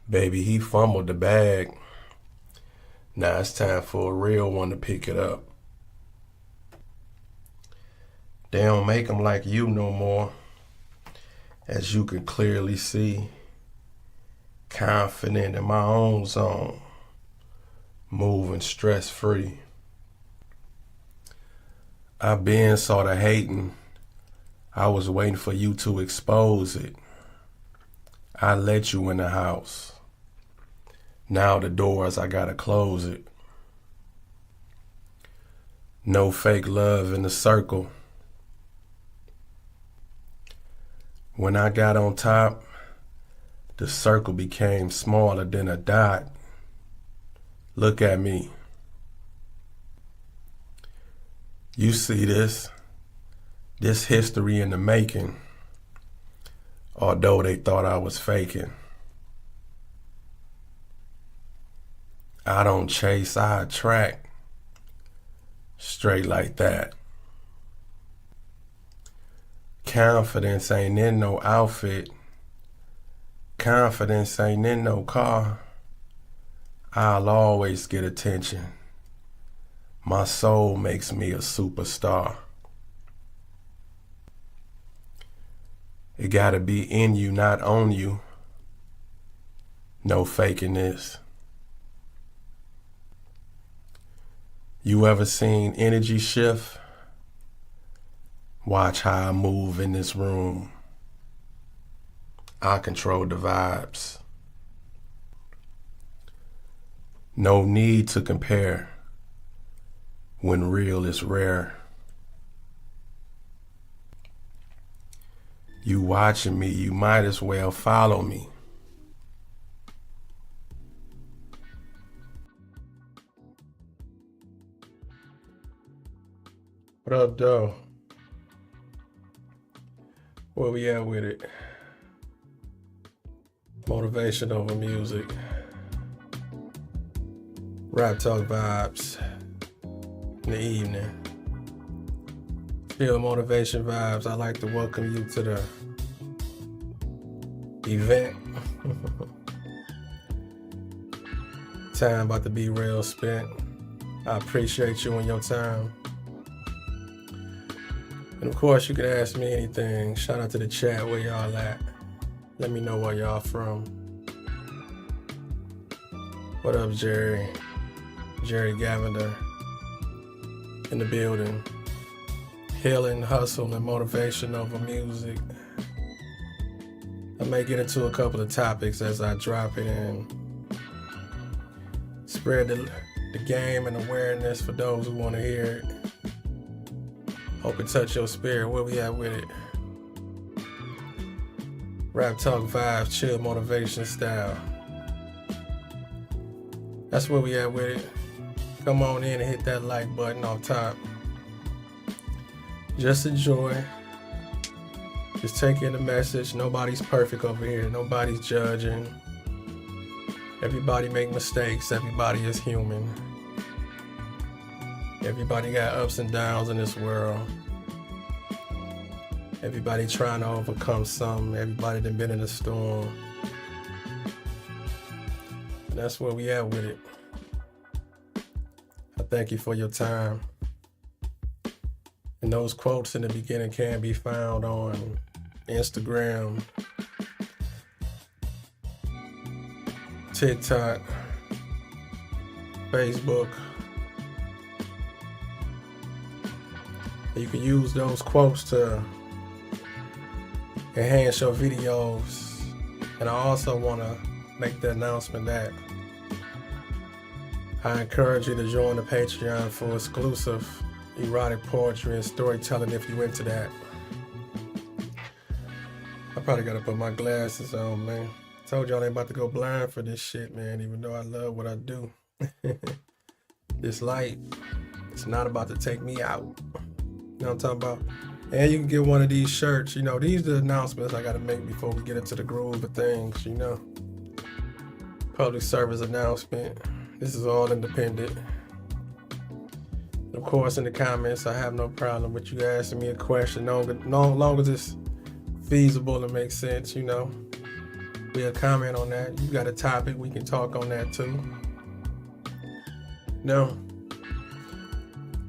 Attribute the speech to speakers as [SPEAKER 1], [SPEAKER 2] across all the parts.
[SPEAKER 1] Baby, he fumbled the bag. Now it's time for a real one to pick it up. They don't make them like you no more. As you can clearly see, confident in my own zone, moving stress-free. I been sorta hating. I was waiting for you to expose it. I let you in the house. Now the doors, I gotta close it. No fake love in the circle. When I got on top, the circle became smaller than a dot. Look at me. You see this history in the making, although they thought I was faking. I don't chase, I attract. Straight like that. Confidence ain't in no outfit. Confidence ain't in no car. I'll always get attention. My soul makes me a superstar. It gotta be in you, not on you. No faking this. You ever seen energy shift? Watch how I move in this room. I control the vibes. No need to compare when real is rare. You watching me, you might as well follow me. What up, though? Where we at with it? Motivation over music. Raptalk vibes in the evening. Feel motivation vibes. I'd like to welcome you to the event. Time about to be real spent. I appreciate you and your time. And of course, you can ask me anything. Shout out to the chat, where y'all at. Let me know where y'all from. What up, Jerry? Jerry Gavender in the building. Healing, hustle, and motivation over music. I may get into a couple of topics as I drop it and spread the game and awareness for those who want to hear it. Hope it touch your spirit. Where we at with it? Rap talk vibes, chill motivation style. That's where we at with it. Come on in and hit that like button off top. Just enjoy. Just take in the message. Nobody's perfect over here. Nobody's judging. Everybody make mistakes. Everybody is human. Everybody got ups and downs in this world. Everybody trying to overcome something. Everybody done been in a storm. And that's where we at with it. I thank you for your time. And those quotes in the beginning can be found on Instagram, TikTok, Facebook. You can use those quotes to enhance your videos. And I also want to make the announcement that I encourage you to join the Patreon for exclusive erotic poetry and storytelling if you into that. I probably gotta put my glasses on, man. Told y'all I ain't about to go blind for this shit, man, even though I love what I do. This light, it's not about to take me out. You know what I'm talking about? And you can get one of these shirts. You know, these are the announcements I gotta make before we get into the groove of things, you know. Public service announcement. This is all independent. Of course, in the comments, I have no problem with you asking me a question, long as it's feasible and makes sense, you know. We'll comment on that. You got a topic, we can talk on that too. No.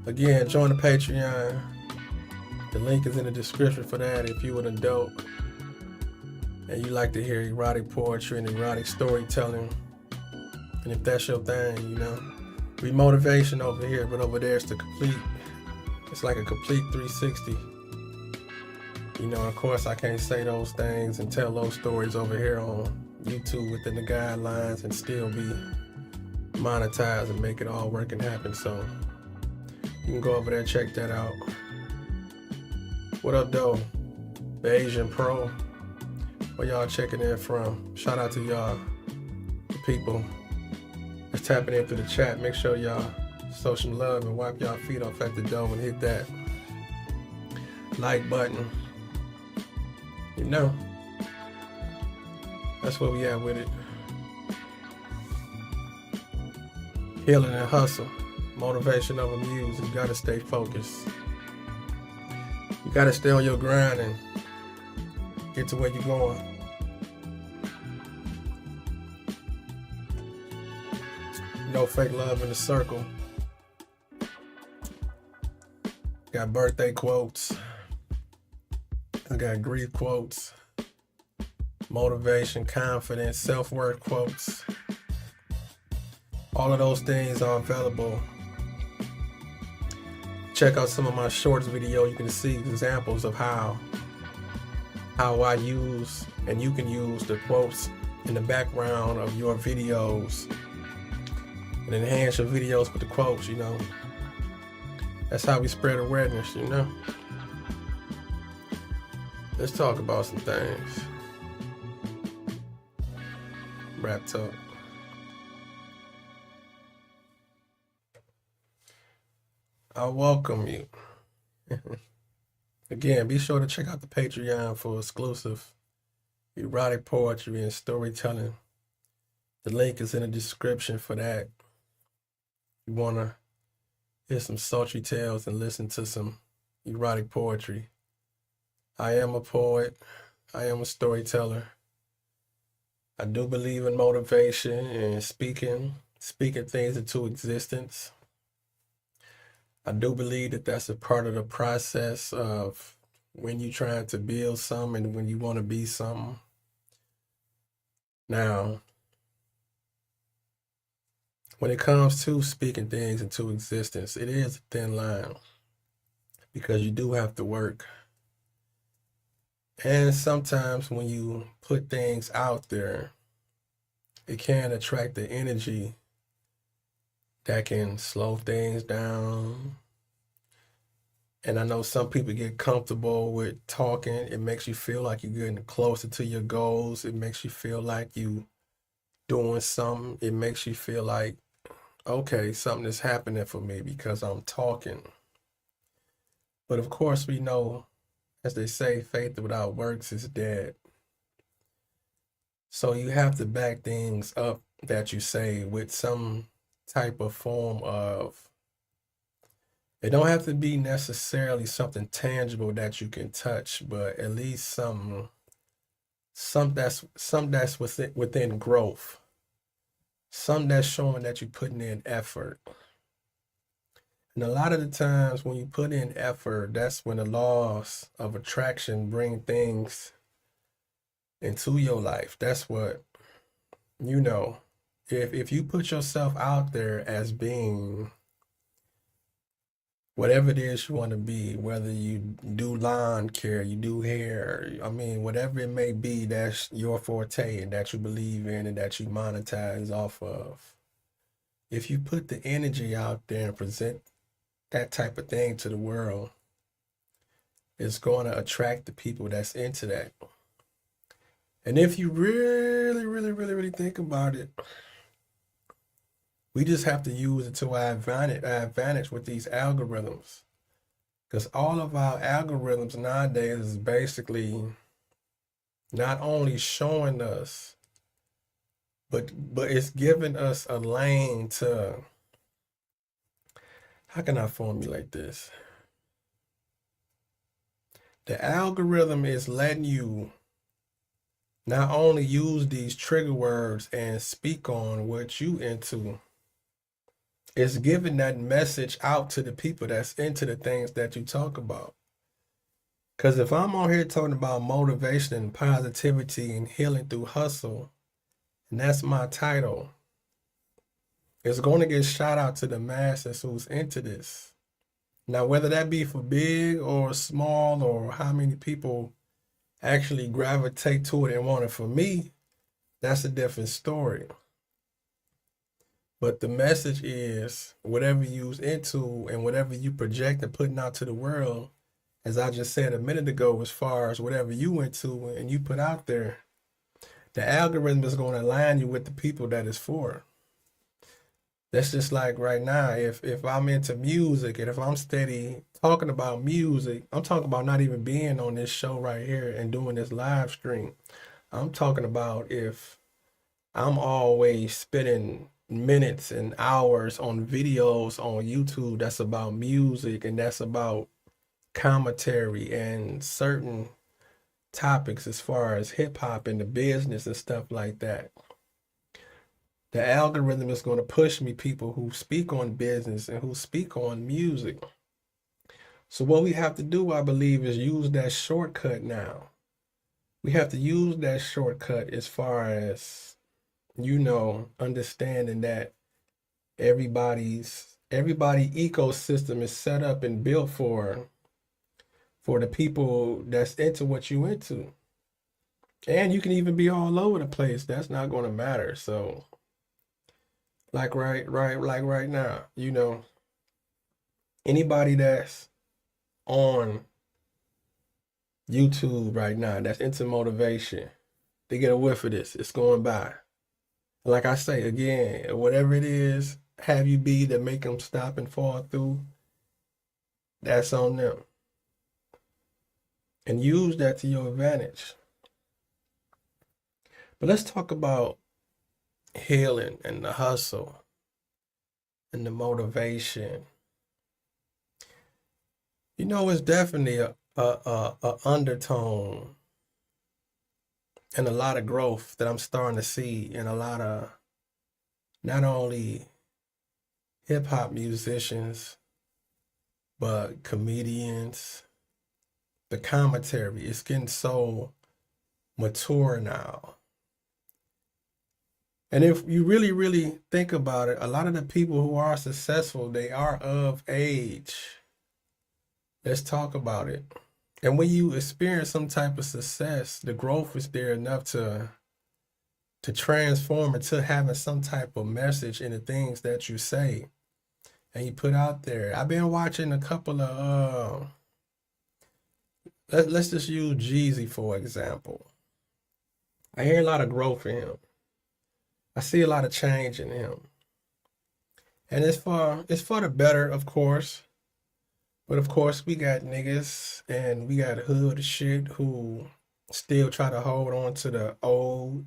[SPEAKER 1] Again, join the Patreon. The link is in the description for that. If you an adult and you like to hear erotic poetry and erotic storytelling, and if that's your thing, you know, we motivation over here, but over there it's it's like a complete 360. You know, of course I can't say those things and tell those stories over here on YouTube within the guidelines and still be monetized and make it all work and happen. So you can go over there and check that out. What up, though? The Asian Pro. Where y'all checking in from? Shout out to y'all, the people that's tapping in through the chat. Make sure y'all show some love and wipe y'all feet off at the door and hit that like button. You know, that's where we at with it. Healing and hustle. Motivation over music. You gotta stay focused. You gotta stay on your grind and get to where you're going. No fake love in the circle. Got birthday quotes. I got grief quotes. Motivation, confidence, self-worth quotes. All of those things are available. Check out some of my shorts video. You can see examples of how I use and you can use the quotes in the background of your videos and enhance your videos with the quotes, you know. That's how we spread awareness, you know. Let's talk about some things. Raptalk. I welcome you. Again, be sure to check out the Patreon for exclusive erotic poetry and storytelling. The link is in the description for that. You want to hear some sultry tales and listen to some erotic poetry. I am a poet. I am a storyteller. I do believe in motivation and speaking things into existence. I do believe that that's a part of the process of when you're trying to build something and when you want to be something. Now, when it comes to speaking things into existence, it is a thin line because you do have to work. And sometimes when you put things out there, it can attract the energy that can slow things down. And I know some people get comfortable with talking. It makes you feel like you're getting closer to your goals. It makes you feel like you doing something. It makes you feel like, okay, something is happening for me because I'm talking. But of course we know, as they say, faith without works is dead. So you have to back things up that you say with some type of form of, it don't have to be necessarily something tangible that you can touch, but at least some that's within growth. Some that's showing that you're putting in effort. And a lot of the times when you put in effort, that's when the laws of attraction bring things into your life. That's what, you know, if you put yourself out there as being whatever it is you want to be, whether you do lawn care, you do hair, I mean, whatever it may be, that's your forte and that you believe in and that you monetize off of. If you put the energy out there and present that type of thing to the world, it's going to attract the people that's into that. And if you really think about it, we just have to use it to our advantage with these algorithms. Because all of our algorithms nowadays is basically not only showing us, but it's giving us a lane to, how can I formulate this? The algorithm is letting you not only use these trigger words and speak on what you into, it's giving that message out to the people that's into the things that you talk about. Because if I'm on here talking about motivation and positivity and healing through hustle, and that's my title, it's going to get shot out to the masses who's into this. Now, whether that be for big or small, or how many people actually gravitate to it and want it for me, that's a different story. But the message is whatever you's into and whatever you project and putting out to the world, as I just said a minute ago, as far as whatever you went to and you put out there, the algorithm is going to align you with the people that it's for. That's just like right now, if I'm into music and if I'm steady talking about music, I'm talking about not even being on this show right here and doing this live stream. I'm talking about if I'm always spending minutes and hours on videos on YouTube that's about music and that's about commentary and certain topics as far as hip hop and the business and stuff like that. The algorithm is going to push me people who speak on business and who speak on music. So what we have to do, I believe, is use that shortcut now. We have to use that shortcut as far as, understanding that everybody ecosystem is set up and built for the people that's into what you into. And you can even be all over the place. That's not going to matter. So like right now, anybody that's on YouTube right now that's into motivation, they get a whiff of this. It's going by. Like I say again, whatever it is, have you be that make them stop and fall through, that's on them. And use that to your advantage. But let's talk about healing and the hustle and the motivation. It's definitely a undertone and a lot of growth that I'm starting to see in a lot of not only hip hop musicians, but comedians. The commentary is getting so mature now. And if you really, really think about it, a lot of the people who are successful, they are of age. Let's talk about it. And when you experience some type of success, the growth is there enough to transform into having some type of message in the things that you say and you put out there. I've been watching a couple of, let's just use Jeezy for example. I hear a lot of growth in him. I see a lot of change in him. And it's for the better, of course. But of course, we got niggas and we got hood shit who still try to hold on to the old,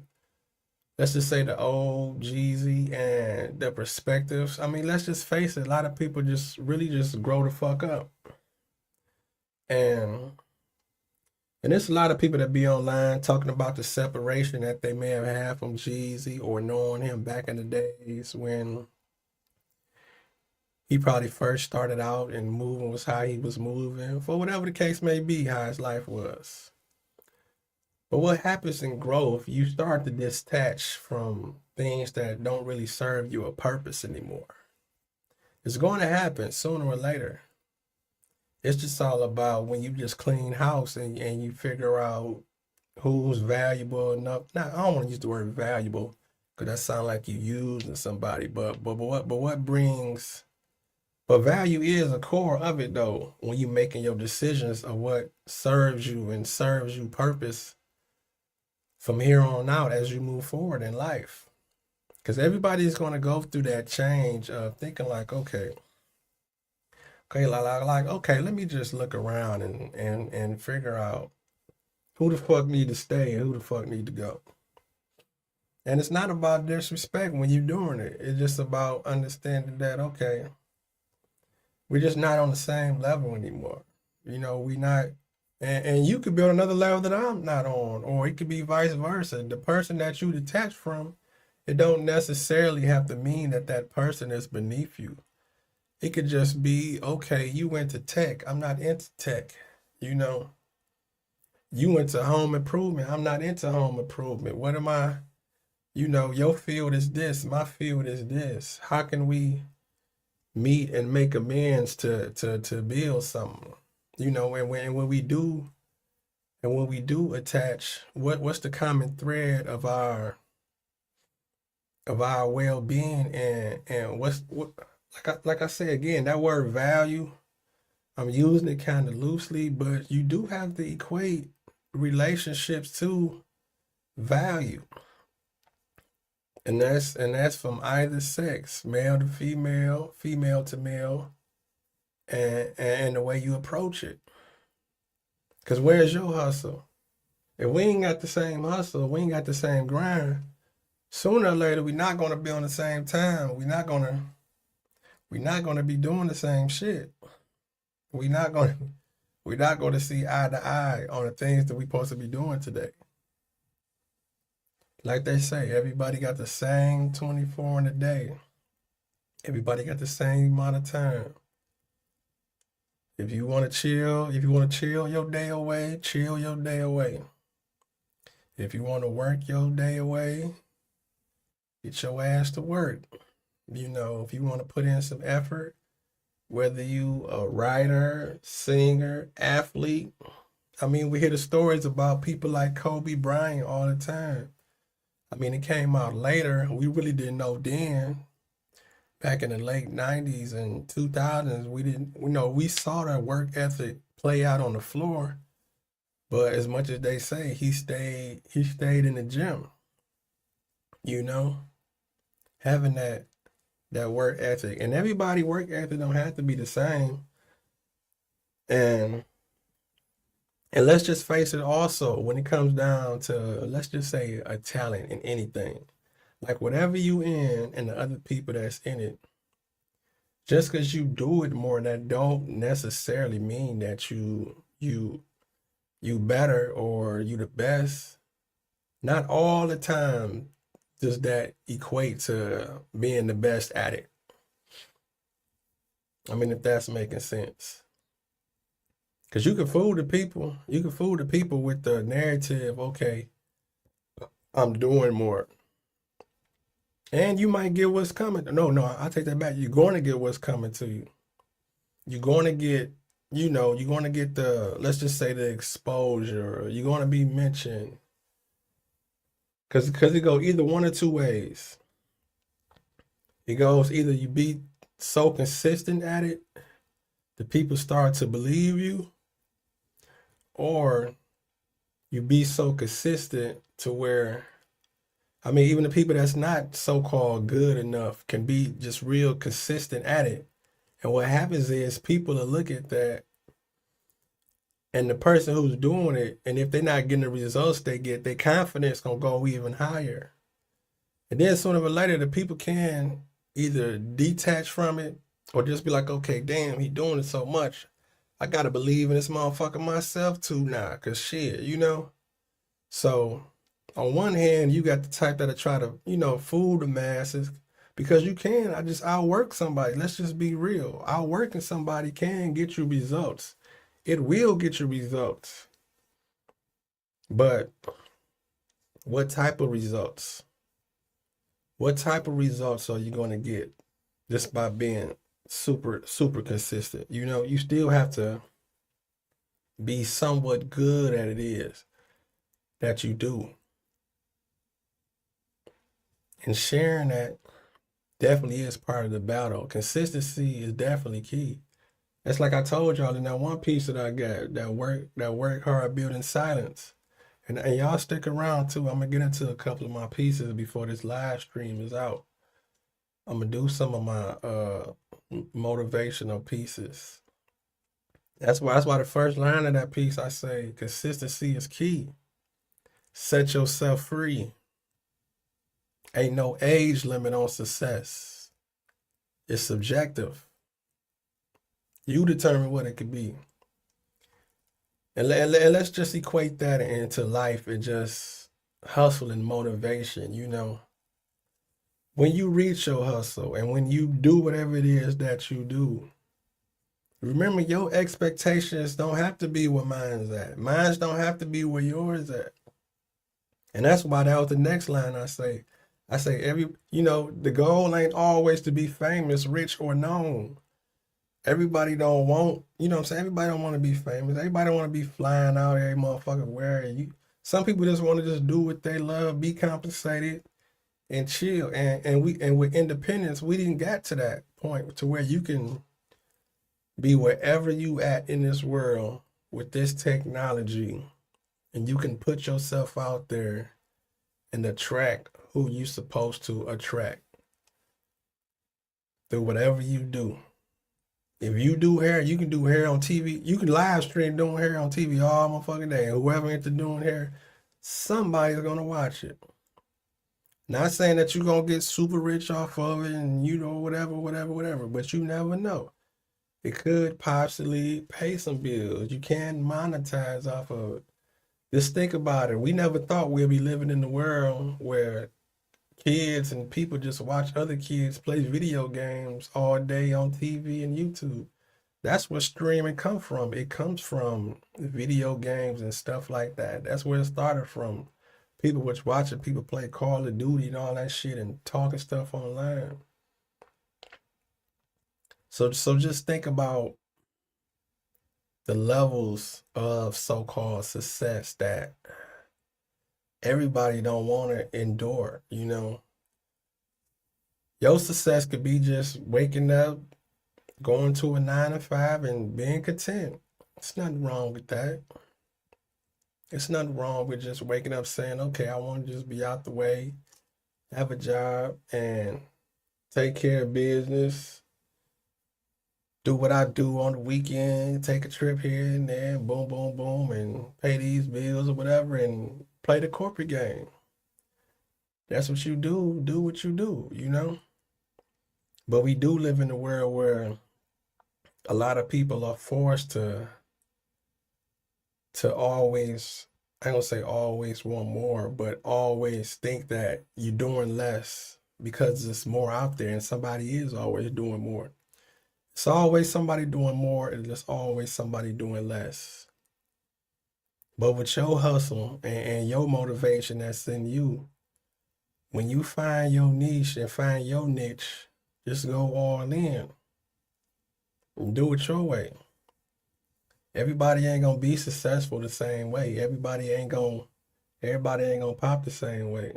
[SPEAKER 1] let's just say the old Jeezy and the perspectives. I mean, let's just face it, a lot of people just really just grow the fuck up. And there's a lot of people that be online talking about the separation that they may have had from Jeezy or knowing him back in the days when he probably first started out and moving was how he was moving, for whatever the case may be, how his life was. But what happens in growth, you start to detach from things that don't really serve you a purpose anymore. It's going to happen sooner or later. It's just all about when you just clean house and you figure out who's valuable enough. Now, I don't want to use the word valuable because that sounds like you using somebody. But what brings, but value is a core of it though. When you making your decisions of what serves you and serves you purpose from here on out as you move forward in life, because everybody's going to go through that change of thinking like, okay, let me just look around and figure out who the fuck need to stay and who the fuck need to go. And it's not about disrespect when you're doing it. It's just about understanding that, okay, we're just not on the same level anymore. We not And you could be on another level that I'm not on, or it could be vice versa. The person that you detach from, it don't necessarily have to mean that that person is beneath you. It could just be, okay, you went to tech. I'm not into tech. You know, you went to home improvement. I'm not into home improvement. What am I? You know, your field is this, my field is this. How can we meet and make amends to build something? You know, and when we do, and when we do attach, what's the common thread of our well-being, and what, like I say again, that word value, I'm using it kind of loosely, but you do have to equate relationships to value. And that's from either sex, male to female, female to male, and the way you approach it. Cause where's your hustle? If we ain't got the same hustle, we ain't got the same grind, sooner or later we're not gonna be on the same time. We're not gonna be doing the same shit. We're not gonna we're not gonna see eye to eye on the things that we're supposed to be doing today. Like they say, everybody got the same 24 in a day. Everybody got the same amount of time. If you want to chill your day away, chill your day away. If you want to work your day away, get your ass to work. You know, if you want to put in some effort, whether you a writer, singer, athlete. I mean, we hear the stories about people like Kobe Bryant all the time. I mean, it came out later. We really didn't know then. Back in the late 90s and 2000s, we saw that work ethic play out on the floor. But as much as they say, he stayed in the gym, you know, having that work ethic. And everybody work ethic don't have to be the same. And and let's just face it also, when it comes down to, let's just say, a talent in anything. Like whatever you in and the other people that's in it, just because you do it more, that don't necessarily mean that you better or you the best. Not all the time does that equate to being the best at it. I mean, if that's making sense. Because you can fool the people. You can fool the people with the narrative, okay, I'm doing more. And you might get what's coming. No, I take that back. You're going to get what's coming to you. You're going to get, you're going to get let's just say the exposure. You're going to be mentioned. Because it goes either one or two ways. It goes either you be so consistent at it, the people start to believe you, or you be so consistent to where, I mean, even the people that's not so-called good enough can be just real consistent at it. And what happens is people will look at that, and the person who's doing it, and if they're not getting the results they get, their confidence gonna go even higher. And then sooner or later, the people can either detach from it or just be like, okay, damn, he doing it so much. I gotta believe in this motherfucker myself too now, cause shit, So on one hand, you got the type that'll try to, fool the masses because you can. I'll work somebody. Let's just be real. Outworking somebody can get you results. It will get you results. But what type of results? What type of results are you going to get just by being super, super consistent? You still have to be somewhat good at it is that you do. And sharing that definitely is part of the battle. Consistency is definitely key. That's like I told y'all in that one piece that I got, that work hard, build in silence. And y'all stick around too. I'm gonna get into a couple of my pieces before this live stream is out. I'm gonna do some of my motivational pieces. That's why the first line of that piece I say consistency is key. Set yourself free. Ain't no age limit on success. It's subjective. You determine what it could be. And let's just equate that into life and just hustle and motivation, When you reach your hustle and when you do whatever it is that you do, remember your expectations don't have to be where mine's at. Mine's don't have to be where yours at. And that's why that was the next line I say. I say the goal ain't always to be famous, rich, or known. Everybody don't want, what I'm saying? Everybody don't want to be famous. Everybody don't want to be flying out every motherfucker where you. Some people just want to just do what they love, be compensated, and chill. And with independence, we didn't get to that point to where you can be wherever you at in this world with this technology, and you can put yourself out there and attract who you supposed to attract through whatever you do. If you do hair, you can do hair on TV. You can live stream doing hair on TV all motherfucking day. And whoever into doing hair, somebody's gonna watch it. Not saying that you're gonna get super rich off of it and whatever, but you never know. It could possibly pay some bills. You can monetize off of it. Just think about it. We never thought we'd be living in the world where kids and people just watch other kids play video games all day on TV and YouTube. That's where streaming comes from. It comes from video games and stuff like that. That's where it started from. People was watching people play Call of Duty and all that shit and talking stuff online. So just think about the levels of so-called success that everybody don't want to endure, Your success could be just waking up, going to a 9 to 5 and being content. It's nothing wrong with that. It's nothing wrong with just waking up saying, okay, I want to just be out the way, have a job, and take care of business, do what I do on the weekend, take a trip here and there, boom, boom, boom, and pay these bills or whatever, and play the corporate game. That's what you do. Do what you do, But we do live in a world where a lot of people are forced to always, I don't say always want more, but always think that you're doing less because there's more out there and somebody is always doing more. It's always somebody doing more and there's always somebody doing less. But with your hustle and your motivation that's in you, when you find your niche and find your niche, just go all in and do it your way. Everybody ain't gonna be successful the same way. Everybody ain't gonna pop the same way.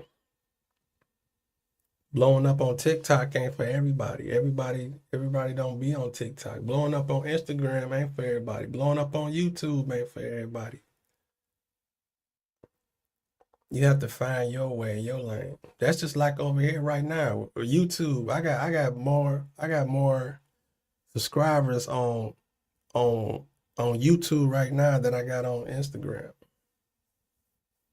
[SPEAKER 1] Blowing up on TikTok ain't for everybody. Everybody don't be on TikTok. Blowing up on Instagram ain't for everybody. Blowing up on YouTube ain't for everybody. You have to find your way, your lane. That's just like over here right now. YouTube, I got more subscribers on YouTube right now than I got on Instagram.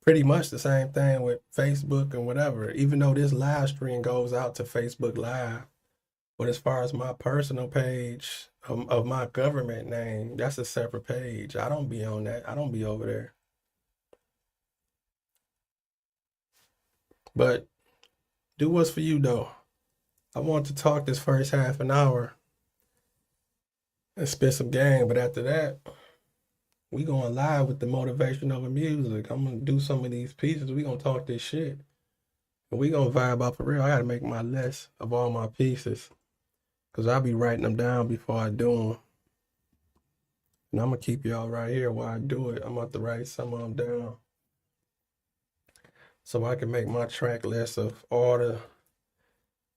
[SPEAKER 1] Pretty much the same thing with Facebook and whatever, even though this live stream goes out to Facebook Live. But as far as my personal page of my government name, that's a separate page. I don't be on that. I don't be over there. But do what's for you, though. I want to talk this first half an hour and spit some game, but after that, we going live with the motivation over music. I'm gonna do some of these pieces. We gonna talk this shit. And we gonna vibe out for real. I gotta make my list of all my pieces. Cause I'll be writing them down before I do them. And I'm gonna keep y'all right here while I do it. I'm about to write some of them down. So I can make my track list of all the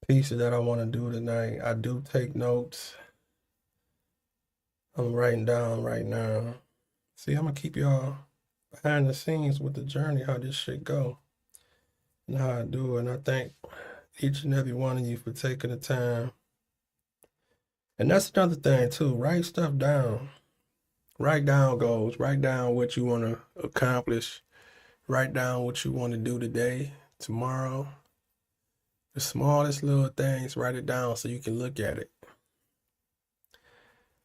[SPEAKER 1] pieces that I want to do tonight. I do take notes. I'm writing down right now. See, I'm gonna keep y'all behind the scenes with the journey, how this shit go, and how I do it. And I thank each and every one of you for taking the time. And that's another thing too. Write stuff down. Write down goals. Write down what you want to accomplish. Write down what you want to do today, tomorrow. The smallest little things, write it down so you can look at it.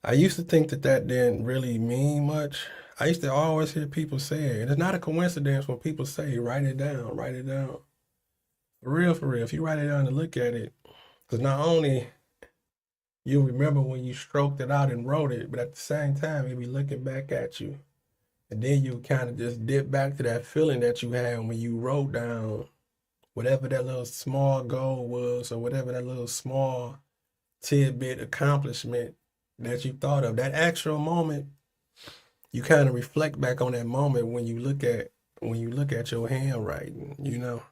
[SPEAKER 1] I used to think that didn't really mean much. I used to always hear people say it, and it's not a coincidence when people say, write it down, write it down. For real, for real. If you write it down and look at it, because not only you'll remember when you stroked it out and wrote it, but at the same time, you'll be looking back at you. And then you kind of just dip back to that feeling that you had when you wrote down whatever that little small goal was, or whatever that little small tidbit accomplishment that you thought of. That actual moment, you kind of reflect back on that moment when you look at your handwriting, you know.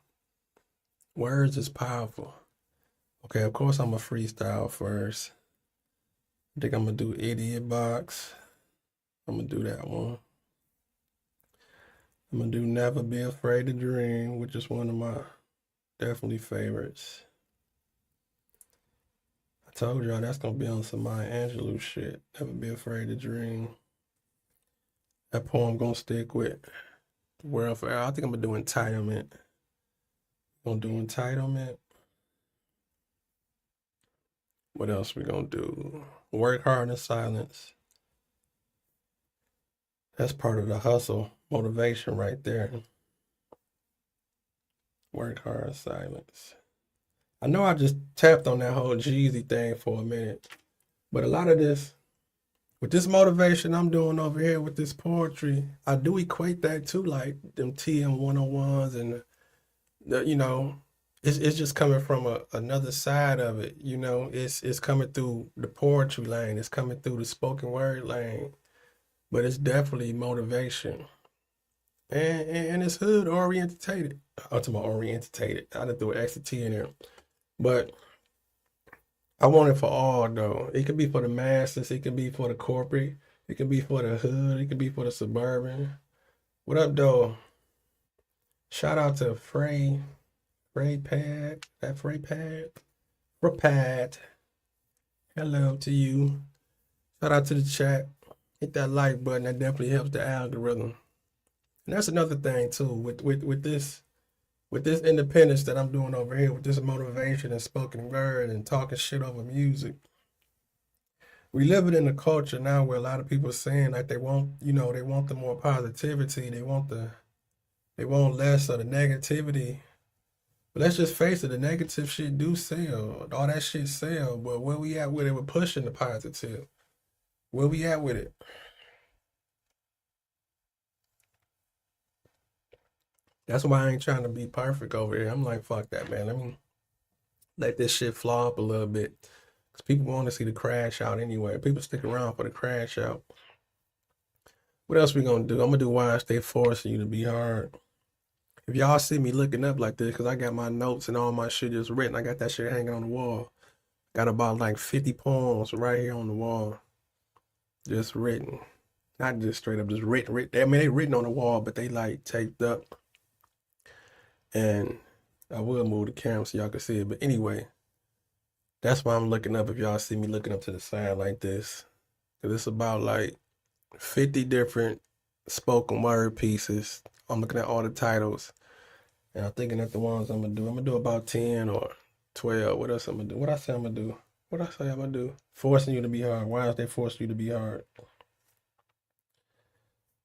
[SPEAKER 1] Words is powerful. Okay, of course I'm a freestyle first. I think I'm gonna do Idiot Box. I'm gonna do that one. I'm gonna do Never Be Afraid to Dream, which is one of my definitely favorites. I told y'all that's gonna be on some Maya Angelou shit. Never Be Afraid to Dream. That poem gonna stick with the world forever. I think I'm gonna do Entitlement. Gonna do Entitlement. What else we gonna do? Work Hard in Silence. That's part of the hustle motivation right there. Work Hard in Silence. I know I just tapped on that whole Jeezy thing for a minute, but a lot of this, with this motivation I'm doing over here with this poetry, I do equate that to like them TM 101s and the, you know, it's just coming from another side of it, you know. It's coming through the poetry lane, it's coming through the spoken word lane, but it's definitely motivation. And it's hood orientated. Ultimate orientated. I done threw an extra T in there. But I want it for all though. It could be for the masses, it could be for the corporate, it could be for the hood, it could be for the suburban. What up though? Shout out to Frey Pad. That Frey Pad. Hello to you. Shout out to the chat. Hit that like button. That definitely helps the algorithm. And that's another thing too, with this independence that I'm doing over here, with this motivation and spoken word and talking shit over music. We living in a culture now where a lot of people are saying like they want the more positivity, they want less of the negativity. But let's just face it, the negative shit do sell. All that shit sell. But where we at with it? We're pushing the positive. Where we at with it? That's why I ain't trying to be perfect over here. I'm like, fuck that, man. Let me let this shit flaw up a little bit. Because people want to see the crash out anyway. People stick around for the crash out. What else we gonna do? I'm gonna do Why I Stay Forcing You to Be Hard. If y'all see me looking up like this, because I got my notes and all my shit just written. I got that shit hanging on the wall. Got about like 50 poems right here on the wall. Just written. Not just straight up, just written. I mean, they written on the wall, but they like taped up. And I will move the camera so y'all can see it. But anyway, that's why I'm looking up. If y'all see me looking up to the side like this, because it's about like 50 different spoken word pieces. I'm looking at all the titles, and I'm thinking that the ones I'm gonna do about 10 or 12. What else I'm gonna do? What I say I'm gonna do? What I say I'm gonna do? Forcing you to be hard. Why is they forcing you to be hard?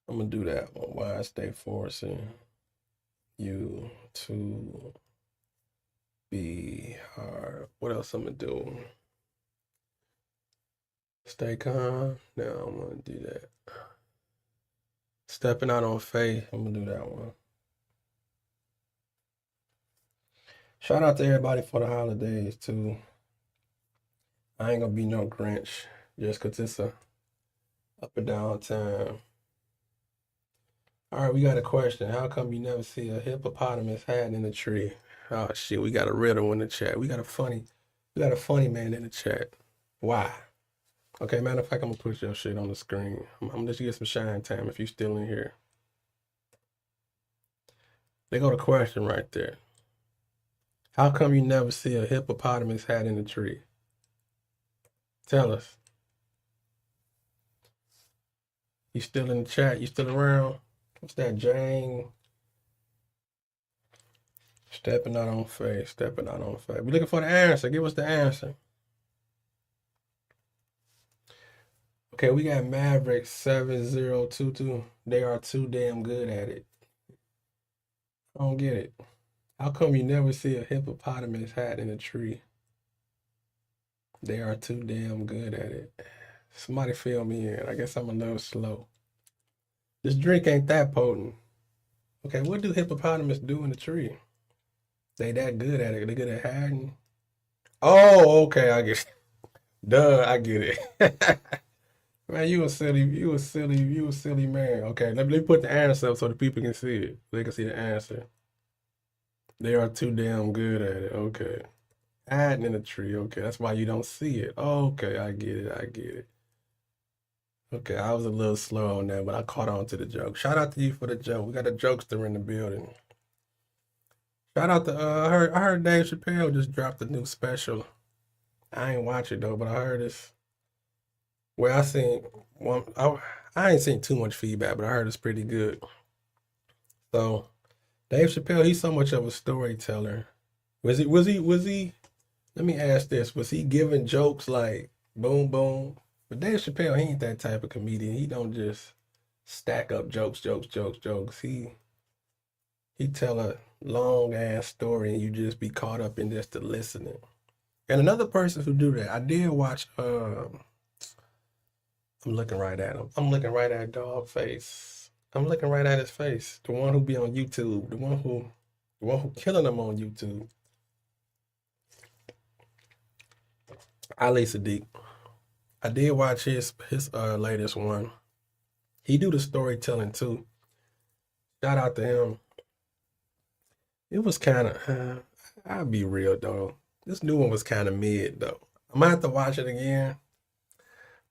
[SPEAKER 1] I'm gonna do that one. Why is they forcing you to be hard? What else I'm gonna do? Stay calm. No, I'm gonna do that. Stepping out on faith. I'm gonna do that one. Shout out to everybody for the holidays too. I ain't gonna be no Grinch just cause it's a up and down time. All right, we got a question. How come you never see a hippopotamus hiding in a tree? Oh shit, we got a riddle in the chat. We got a funny man in the chat. Why? Okay, matter of fact, I'm gonna put your shit on the screen. I'm gonna let you get some shine time if you still in here. They go to question right there. How come you never see a hippopotamus hiding in a tree? Tell us. You still in the chat? You still around? What's that, Jane? Stepping out on faith. Stepping out on faith. We're looking for the answer. Give us the answer. Okay, we got Maverick 7022. They are too damn good at it. I don't get it. How come you never see a hippopotamus hat in a tree? They are too damn good at it. Somebody fill me in. I guess I'm a little slow. This drink ain't that potent. Okay, what do hippopotamus do in the tree? They that good at it. They good at hiding. Oh, okay, I get it. Duh, I get it. Man, you a silly man. Okay, let me put the answer up so the people can see it. They can see the answer. They are too damn good at it. Okay. Hiding in a tree. Okay, that's why you don't see it. Okay, I get it. I get it. Okay, I was a little slow on that, but I caught on to the joke. Shout out to you for the joke. We got a jokester in the building. Shout out to I heard Dave Chappelle just dropped a new special. I ain't watch it though, but I heard this. Well, I seen one. I ain't seen too much feedback, but I heard it's pretty good. So Dave Chappelle, he's so much of a storyteller. Was he? Let me ask this: was he giving jokes like boom boom? But Dave Chappelle, he ain't that type of comedian. He don't just stack up jokes, jokes, jokes, jokes. He tell a long ass story, and you just be caught up in just the listening. And another person who do that, I did watch. I'm looking right at him. I'm looking right at dog face. I'm looking right at his face. The one who be on YouTube. The one who killing him on YouTube. Ali Sadiq. I did watch his latest one. He do the storytelling too. Shout out to him. It was kind of. I'll be real though. This new one was kind of mid though. I might have to watch it again,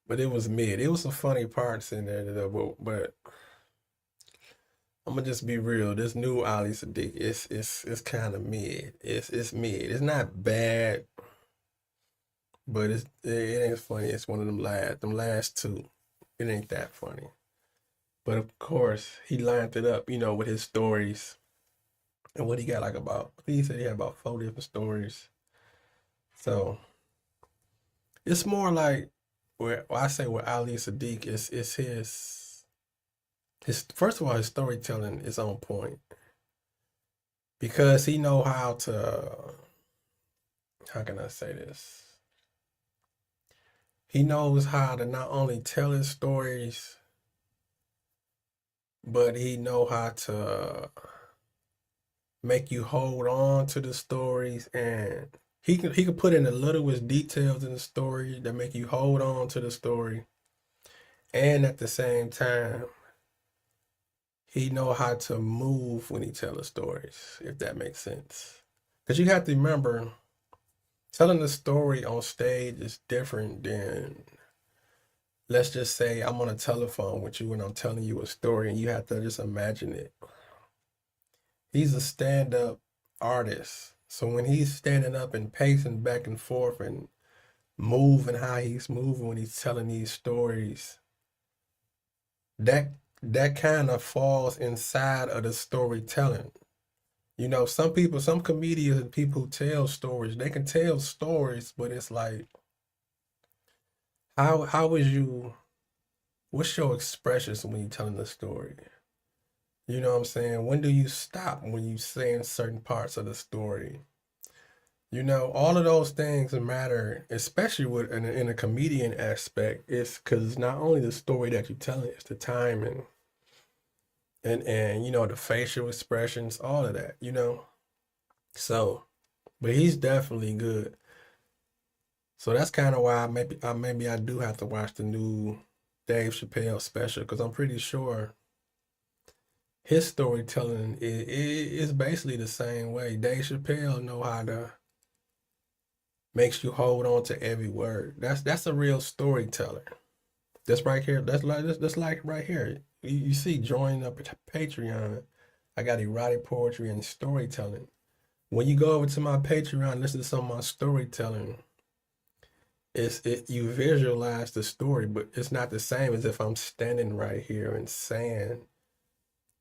[SPEAKER 1] but it was mid. It was some funny parts in there though, but I'm gonna just be real. This new Ali Sadiq, it's kind of mid. It's mid. It's not bad, but it ain't funny. It's one of them last two. It ain't that funny. But of course, he lined it up, with his stories and what he got like about. He said he had about 4 different stories. So it's more like where I say with Ali Sadiq is his first of all his storytelling is on point because he know how to, how can I say this? He knows how to not only tell his stories, but he know how to make you hold on to the stories, and he can put in the littlest details in the story that make you hold on to the story, and at the same time he know how to move when he tell the stories, if that makes sense. Because you have to remember, telling the story on stage is different than, let's just say I'm on a telephone with you and I'm telling you a story and you have to just imagine it. He's a stand-up artist. So when he's standing up and pacing back and forth and moving how he's moving when he's telling these stories, that kind of falls inside of the storytelling. Some comedians and people who tell stories, they can tell stories, but it's like, what's your expressions when you're telling the story? You know what I'm saying? When do you stop when you saying certain parts of the story? All of those things matter, especially in a comedian aspect. It's because it's not only the story that you're telling, it's the timing and the facial expressions, all of that. So, but he's definitely good. So that's kind of why maybe I do have to watch the new Dave Chappelle special because I'm pretty sure his storytelling is basically the same way. Dave Chappelle know how to makes you hold on to every word. That's a real storyteller. That's right here. That's like right here. You see, join up Patreon. I got erotic poetry and storytelling. When you go over to my Patreon, listen to some of my storytelling. You visualize the story, but it's not the same as if I'm standing right here and saying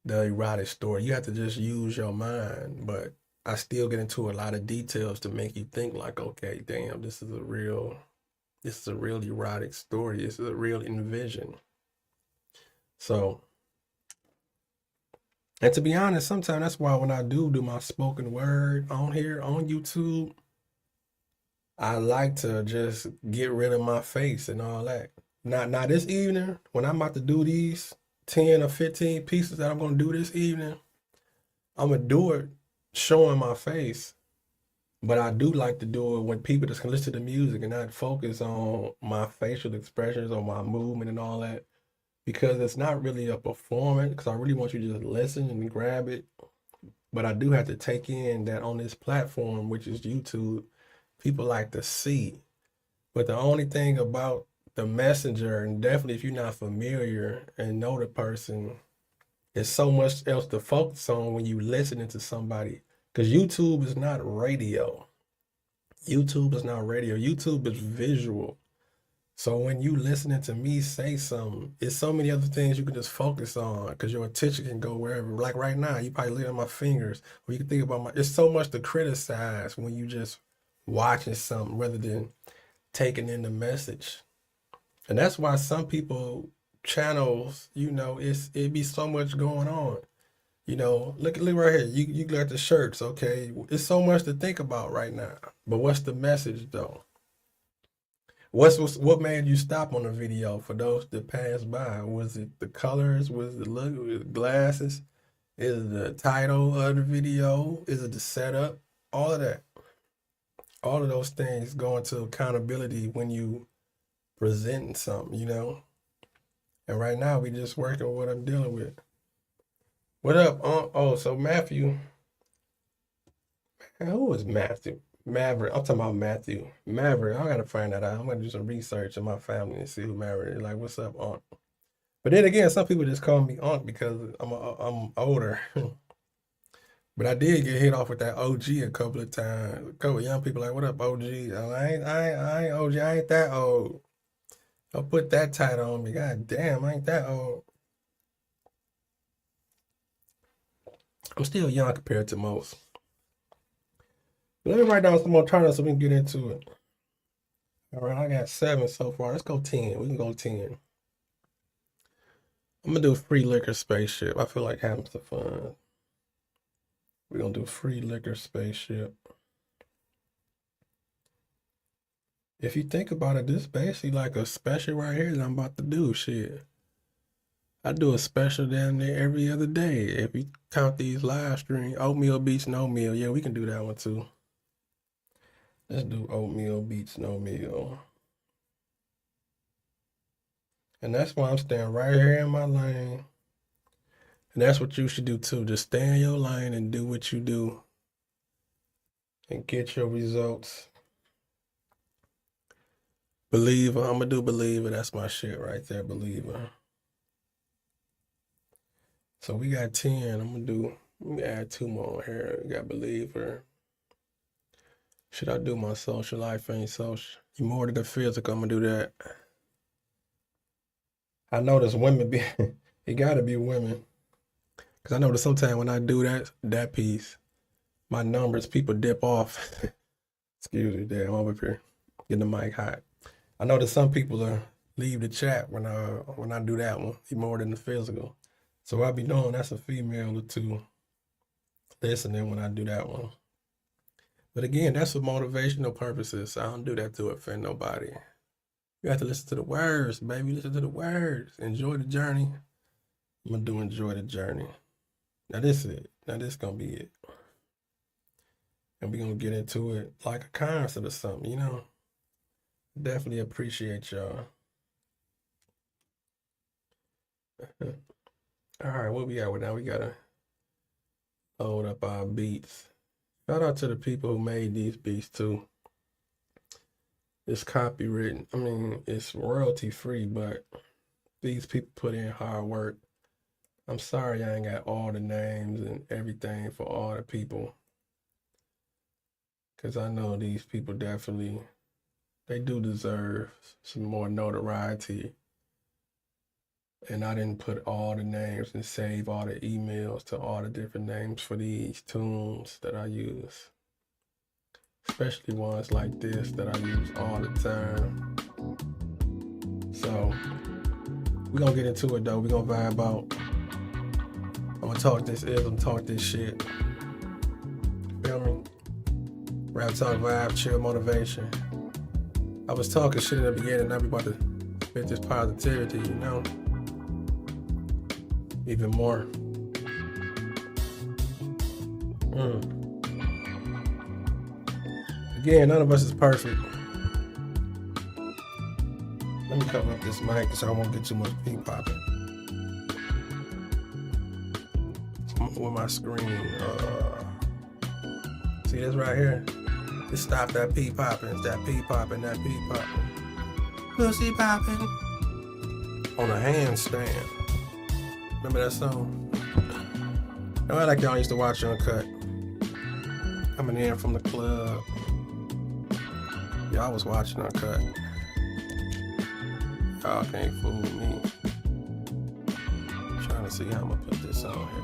[SPEAKER 1] the erotic story. You have to just use your mind, but I still get into a lot of details to make you think like, okay, damn, this is a real This is a real erotic story. This is a real envision. So, and to be honest, sometimes that's why when I do my spoken word on here on YouTube, I like to just get rid of my face and all that. Now this evening, when I'm about to do these 10 or 15 pieces that I'm gonna do this evening, I'm gonna do it showing my face. But I do like to do it when people just can listen to the music and not focus on my facial expressions or my movement and all that. Because it's not really a performance, because I really want you to just listen and grab it. But I do have to take in that on this platform, which is YouTube, people like to see. But the only thing about the messenger, and definitely if you're not familiar and know the person, there's so much else to focus on when you listening to somebody. Because YouTube is not radio. YouTube is not radio. YouTube is visual. So when you listening to me say something, it's so many other things you can just focus on because your attention can go wherever. Like right now, you probably look at my fingers, or you can think about it's so much to criticize when you just watching something rather than taking in the message. And that's why some people channels, it be so much going on. Look right here. You got the shirts, okay? It's so much to think about right now. But what's the message though? What made you stop on the video for those that passed by? Was it the colors? Was it the look? Was it the glasses? Is it the title of the video? Is it the setup? All of that. All of those things go into accountability when you presenting something, And right now we just working with what I'm dealing with. What up? So Matthew. Who is Matthew? Maverick. I'm talking about Matthew. Maverick. I gotta find that out. I'm gonna do some research in my family and see who Maverick is. Like, what's up, Aunt? But then again, some people just call me Aunt because I'm older. But I did get hit off with that OG a couple of times. A couple of young people like, what up, OG? I ain't OG. I ain't that old. Don't put that title on me. God damn, I ain't that old. I'm still young compared to most. Let me write down some more titles so we can get into it. All right, I got 7 so far. Let's go 10. We can go 10. I'm gonna do free liquor spaceship. I feel like having some fun. We're gonna do free liquor spaceship. If you think about it, this is basically like a special right here that I'm about to do. Shit. I do a special down there every other day. If you count these live streams, oatmeal beats no meal. Yeah, we can do that one too. Let's do oatmeal beats no meal. And that's why I'm staying right here in my lane. And that's what you should do too. Just stay in your lane and do what you do. And get your results. Believer. I'm gonna do believer. That's my shit right there, believer. So we got 10. Let me add 2 more here. We got believer. Should I do my social life ain't social? You more than the physical, I'm gonna do that. I notice women be, it gotta be women. Cause I notice sometimes when I do that piece, my numbers, people dip off. Excuse me, damn, I'm up here getting the mic hot. I notice some people leave the chat when I do that one, more than the physical. So I be knowing that's a female or 2 listening when I do that one. But again, that's for motivational purposes. I don't do that to offend nobody. You have to listen to the words, baby. Listen to the words. Enjoy the journey. I'm gonna do enjoy the journey. Now this is it. Now this gonna be it. And we're gonna get into it like a concert or something, Definitely appreciate y'all. All right, what we got with now? We gotta load up our beats. Shout out to the people who made these beats too. It's copywritten. I mean, it's royalty free, but these people put in hard work. I'm sorry I ain't got all the names and everything for all the people. Because I know these people definitely, they do deserve some more notoriety. And I didn't put all the names and save all the emails to all the different names for these tunes that I use. Especially ones like this that I use all the time. So we're gonna get into it though. We're gonna vibe out. I'm gonna talk this ism, talk this shit. Feel me? Raptalk vibe, chill motivation. I was talking shit in the beginning, now we about to spit this positivity, you know? Even more. Again, none of us is perfect. Let me cover up this mic so I won't get too much pee popping. With my screen. See this right here? Just stop that pee popping. It's that pee popping, that pee popping. Pussy popping. On a handstand. Remember that song? I like y'all used to watch Uncut. Coming in from the club. Y'all was watching Uncut. Y'all can't fool me. I'm trying to see how I'm gonna put this on here.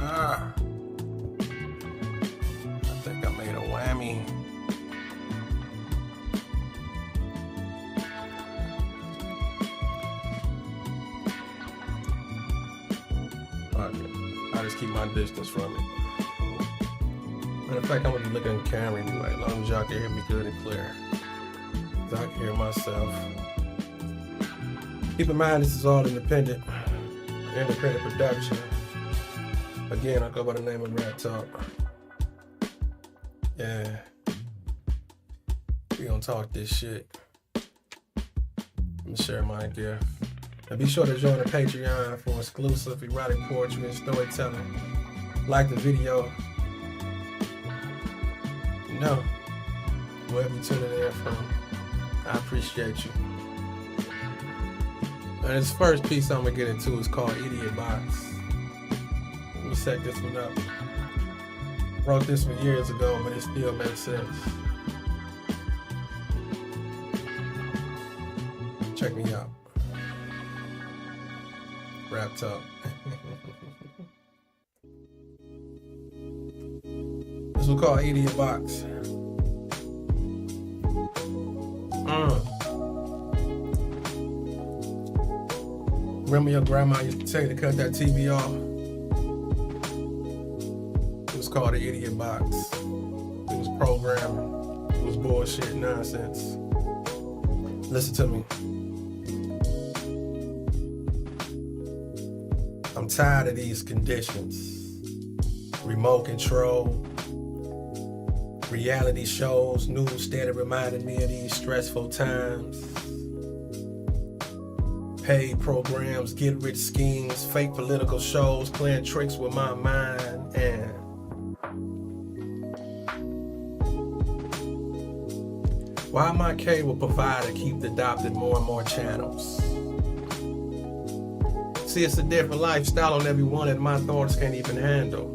[SPEAKER 1] I think I made a whammy. Okay. I just keep my distance from it. Matter of fact, I'm gonna be looking at the camera anyway, as long as y'all can hear me good and clear. So I can hear myself. Keep in mind, this is all independent production. Again, I go by the name of Raptalk. Yeah. We gonna talk this shit. I'm gonna share my gift. And be sure to join the Patreon for exclusive erotic poetry and storytelling. Like the video. You know, wherever you tuning in from, I appreciate you. And this first piece I'm gonna get into is called Idiot Box. Let me set this one up. Wrote this one years ago, but it still makes sense. Check me out. Raptalk. This one called Idiot Box. Remember your grandma used to tell you to cut that TV off? It was called the Idiot Box. It was programming. It was bullshit, nonsense. Listen to me. I'm tired of these conditions. Remote control, reality shows, news steady reminding me of these stressful times. Paid programs, get rich schemes, fake political shows, playing tricks with my mind, and why my cable provider keep adopting more and more channels? See, it's a different lifestyle on every one that my thoughts can't even handle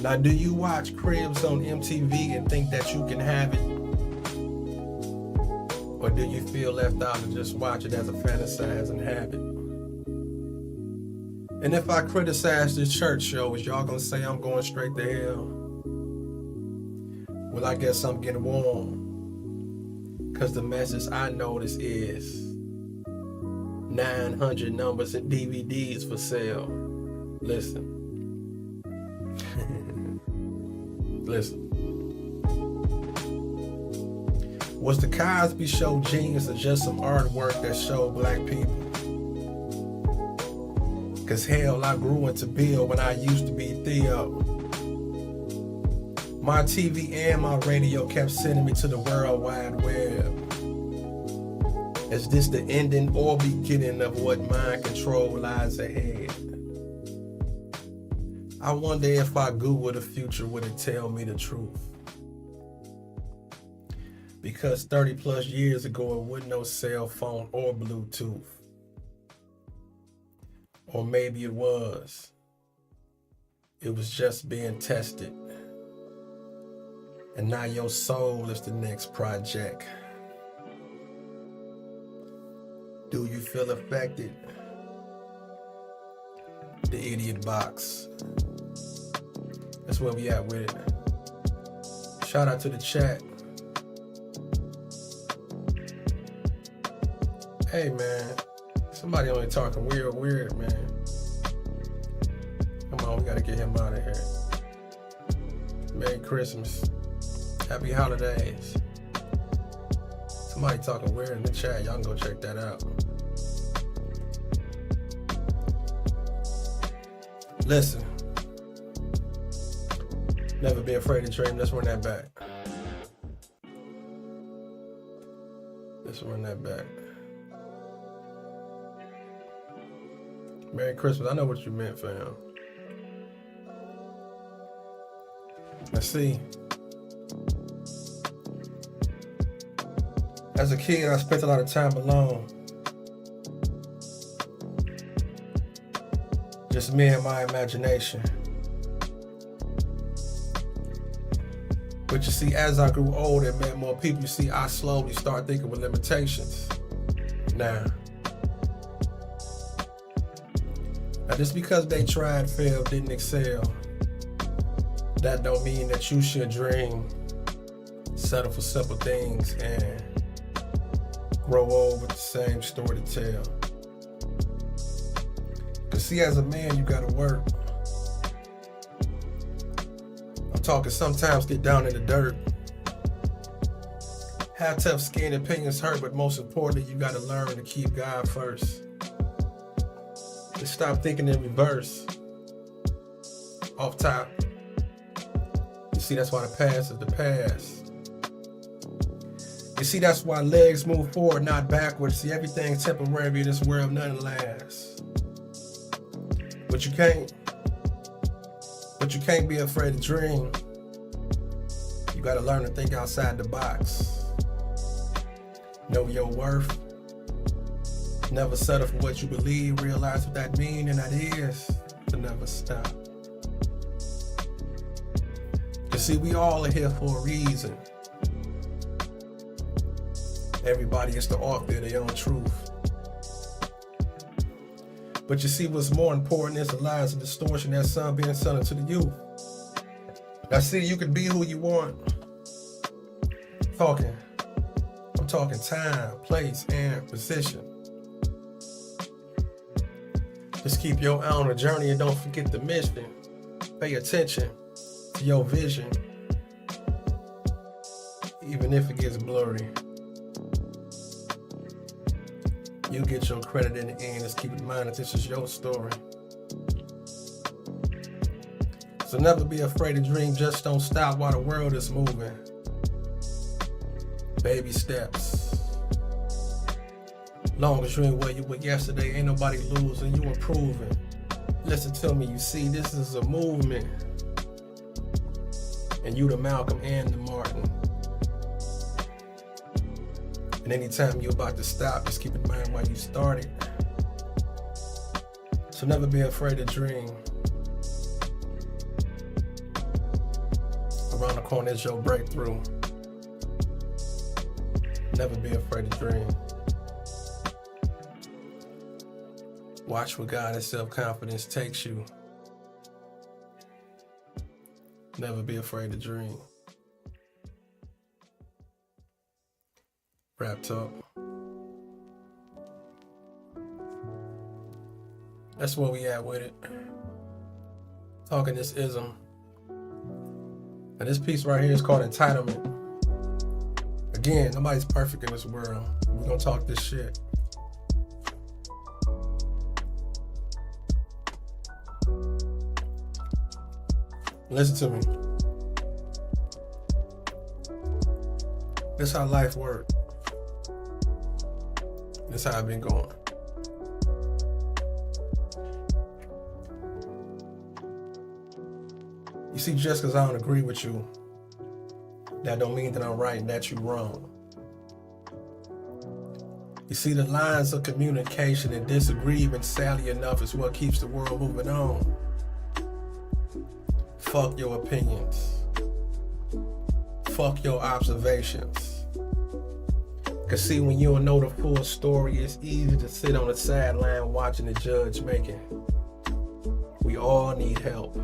[SPEAKER 1] now, do you watch Cribs on MTV and think that you can have it? Or do you feel left out and just watch it as a fantasizing habit? And if I criticize this church show, is y'all gonna say I'm going straight to hell? Well, I guess I'm getting warm. Cause the message I notice is 900 numbers and DVDs for sale. Listen. Listen. Was the Cosby Show genius or just some artwork that showed black people? Cause hell, I grew into Bill when I used to be Theo. My TV and my radio kept sending me to the World Wide Web. Is this the ending or beginning of what mind control lies ahead? I wonder if I Google the future, would it tell me the truth? Because 30 plus years ago, it wasn't no cell phone or Bluetooth. Or maybe it was. It was just being tested. And now your soul is the next project. Do you feel affected? The Idiot Box. That's where we at with it. Shout out to the chat. Hey man, somebody only talking weird, man. Come on, we gotta get him out of here. Merry Christmas. Happy holidays. Somebody talking weird in the chat. Y'all can go check that out. Listen. Never be afraid to dream. Let's run that back. Let's run that back. Merry Christmas. I know what you meant, fam. Let's see. As a kid, I spent a lot of time alone. Just me and my imagination. But you see, as I grew older and met more people, you see, I slowly start thinking with limitations. Now, just because they tried, failed, didn't excel, that don't mean that you should dream, settle for simple things, and grow old with the same story to tell. Cause see, as a man, you gotta work. I'm talking sometimes get down in the dirt. Have tough skin, opinions hurt, but most importantly, you gotta learn to keep God first. And stop thinking in reverse. Off top. You see, that's why the past is the past. You see, that's why legs move forward, not backwards. See, everything's temporary in this world, nothing lasts. But you can't be afraid to dream. You gotta learn to think outside the box. Know your worth. Never settle for what you believe. Realize what that means, and that is to never stop. Cause see, we all are here for a reason. Everybody is the author of their own truth. But you see, what's more important is the lies and distortion that some being selling to the youth. Now see, you can be who you want. I'm talking time, place, and position. Just keep your eye on the journey and don't forget the mission. Pay attention to your vision, even if it gets blurry. You get your credit in the end. Just keep in mind that this is your story. So never be afraid to dream. Just don't stop while the world is moving. Baby steps. Long as you ain't where you were yesterday, ain't nobody losing, you improving. Listen to me, you see, this is a movement. And you the Malcolm and the Martin. And anytime you're about to stop, just keep in mind why you started. So never be afraid to dream. Around the corner is your breakthrough. Never be afraid to dream. Watch where God and self-confidence takes you. Never be afraid to dream. Raptalk. That's where we at with it. Talking this ism. And this piece right here is called entitlement. Again, nobody's perfect in this world. We're gonna talk this shit. Listen to me. This how life works. This how I've been going. You see, just because I don't agree with you, that don't mean that I'm right and that you're wrong. You see, the lines of communication and disagreement, sadly enough, is what keeps the world moving on. Fuck your opinions. Fuck your observations. Cause see, when you don't know the full story, it's easy to sit on the sideline watching the judge making. We all need help.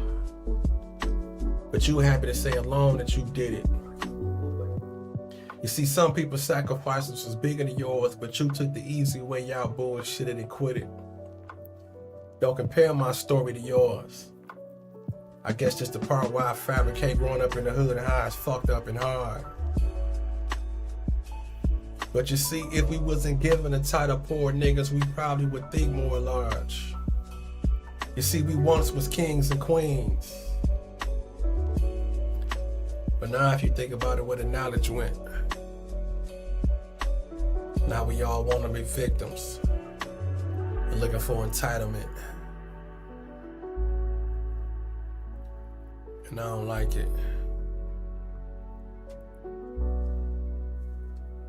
[SPEAKER 1] but you happy to say alone that you did it. You see, some people's sacrifices was bigger than yours, but you took the easy way out, bullshitted and quit it. Don't compare my story to yours. I guess just the part where I fabricate growing up in the hood and how it's fucked up and hard. But you see, if we wasn't given the title poor niggas, we probably would think more large. You see, we once was kings and queens. But now if you think about it, where the knowledge went. Now we all want to be victims. We're looking for entitlement. And I don't like it.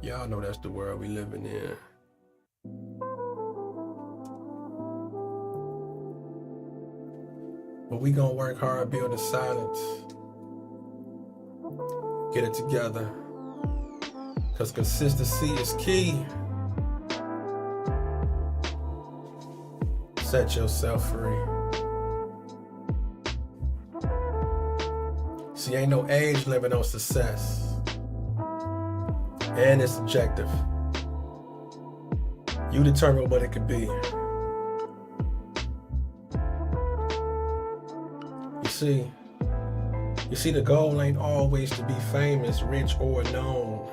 [SPEAKER 1] Y'all know that's the world we living in. But we gonna work hard, build in silence. Get it together. Cause consistency is key. Set yourself free. See, ain't no age limit on success. And it's subjective. You determine what it could be. You see, the goal ain't always to be famous, rich, or known.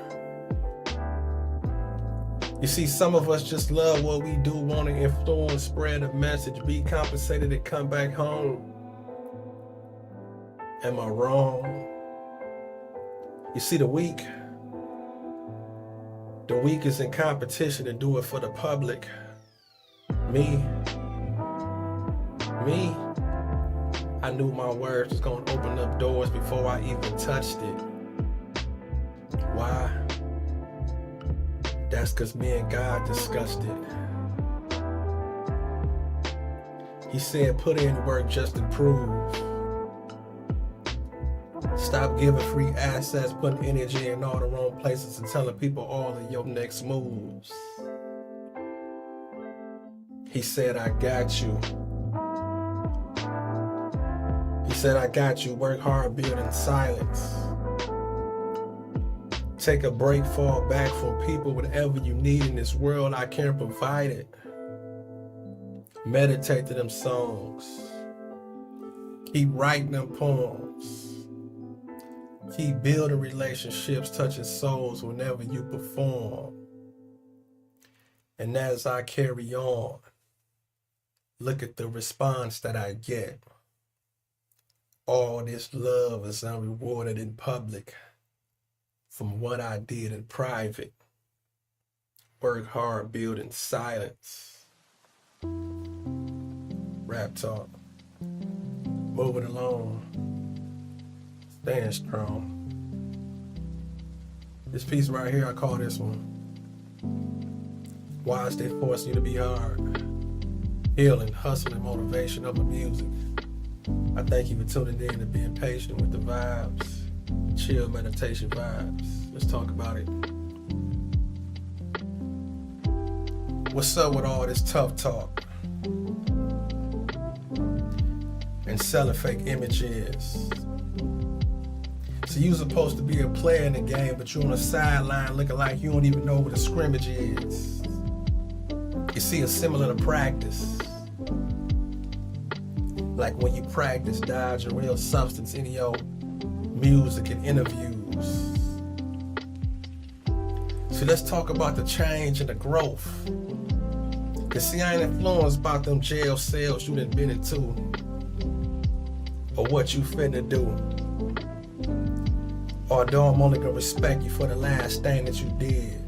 [SPEAKER 1] You see, some of us just love what we do, want to influence, spread a message, be compensated, and come back home. Am I wrong? You see, the weak is in competition to do it for the public. Me, I knew my words was gonna open up doors before I even touched it. Why? That's cause me and God discussed it. He said, put in work just to prove. Stop giving free assets, putting energy in all the wrong places and telling people all of your next moves. He said, I got you. He said, I got you. Work hard, build in silence. Take a break, fall back from people, whatever you need in this world, I can't provide it. Meditate to them songs. Keep writing them poems. Keep building relationships, touching souls whenever you perform. And as I carry on, look at the response that I get. All this love is unrewarded in public from what I did in private. Work hard, build in silence. Raptalk. Moving along. Staying strong. This piece right here, I call this one, Why Is They Forcing You to Be Hard? Healing, hustling, motivation of the music. I thank you for tuning in and being patient with the vibes. Chill meditation vibes. Let's talk about it. What's up with all this tough talk and selling fake images? So you're supposed to be a player in the game, but you're on the sideline looking like you don't even know what a scrimmage is. You see, it's similar to practice. Like when you practice dodging real substance in your music and interviews. So let's talk about the change and the growth. Cause see, I ain't influenced by them jail cells you done been into or what you finna do. Although I'm only gonna respect you for the last thing that you did.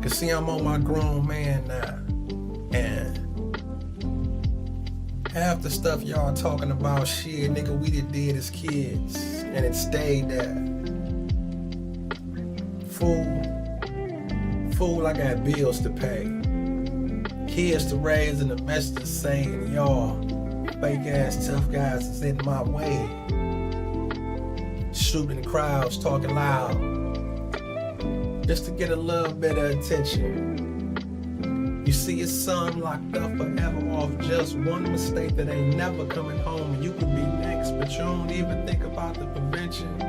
[SPEAKER 1] Cause see, I'm on my grown man now. And half the stuff y'all talking about, shit, nigga, we did as kids. And it stayed there. Fool, I got bills to pay. Kids to raise and the message to say, and y'all, fake ass tough guys is in my way. Shooting the crowds, talking loud. Just to get a little bit of attention. You see, it's some locked up forever off just one mistake that ain't never coming home. And you could be next, but you don't even think about the prevention.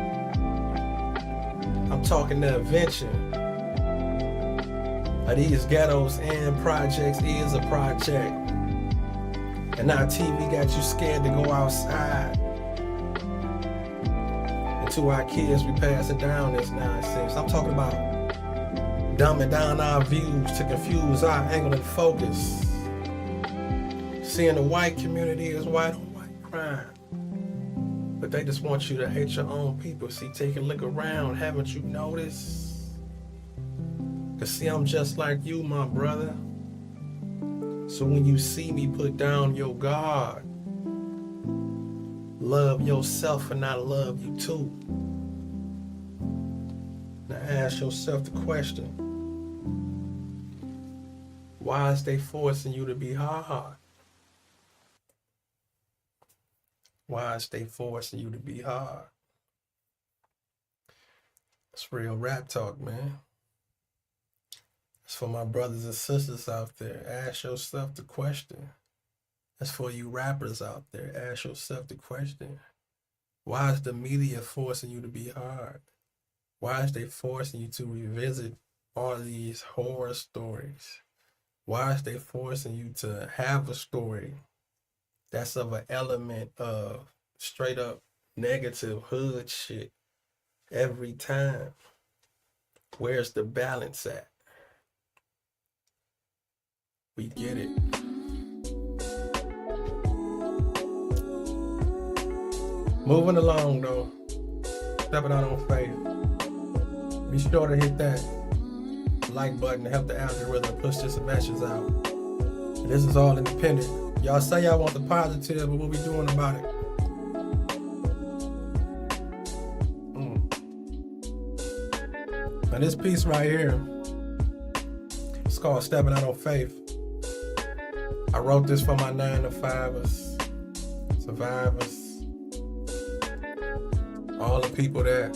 [SPEAKER 1] I'm talking the invention of these ghettos and projects is a project. And now TV got you scared to go outside. And to our kids, we passing down this nonsense. I'm talking about dumbing down our views to confuse our angle and focus. Seeing the white community as white on white crime. But they just want you to hate your own people. See, take a look around. Haven't you noticed? Cause see, I'm just like you, my brother. So when you see me put down your guard, love yourself and I love you too. Now ask yourself the question, why is they forcing you to be hard? Why is they forcing you to be hard? It's real rap talk, man. It's for my brothers and sisters out there. Ask yourself the question. That's for you rappers out there. Ask yourself the question. Why is the media forcing you to be hard? Why is they forcing you to revisit all these horror stories? Why is they forcing you to have a story that's of an element of straight up negative hood shit every time? Where's the balance at? We get it. Moving along though, stepping out on faith. Be sure to hit that like button to help the algorithm push this message out. And this is all independent. Y'all say y'all want the positive, but what we doing about it? Now this piece right here, it's called Stepping Out on Faith. I wrote this for my 9-to-5ers, survivors, all the people that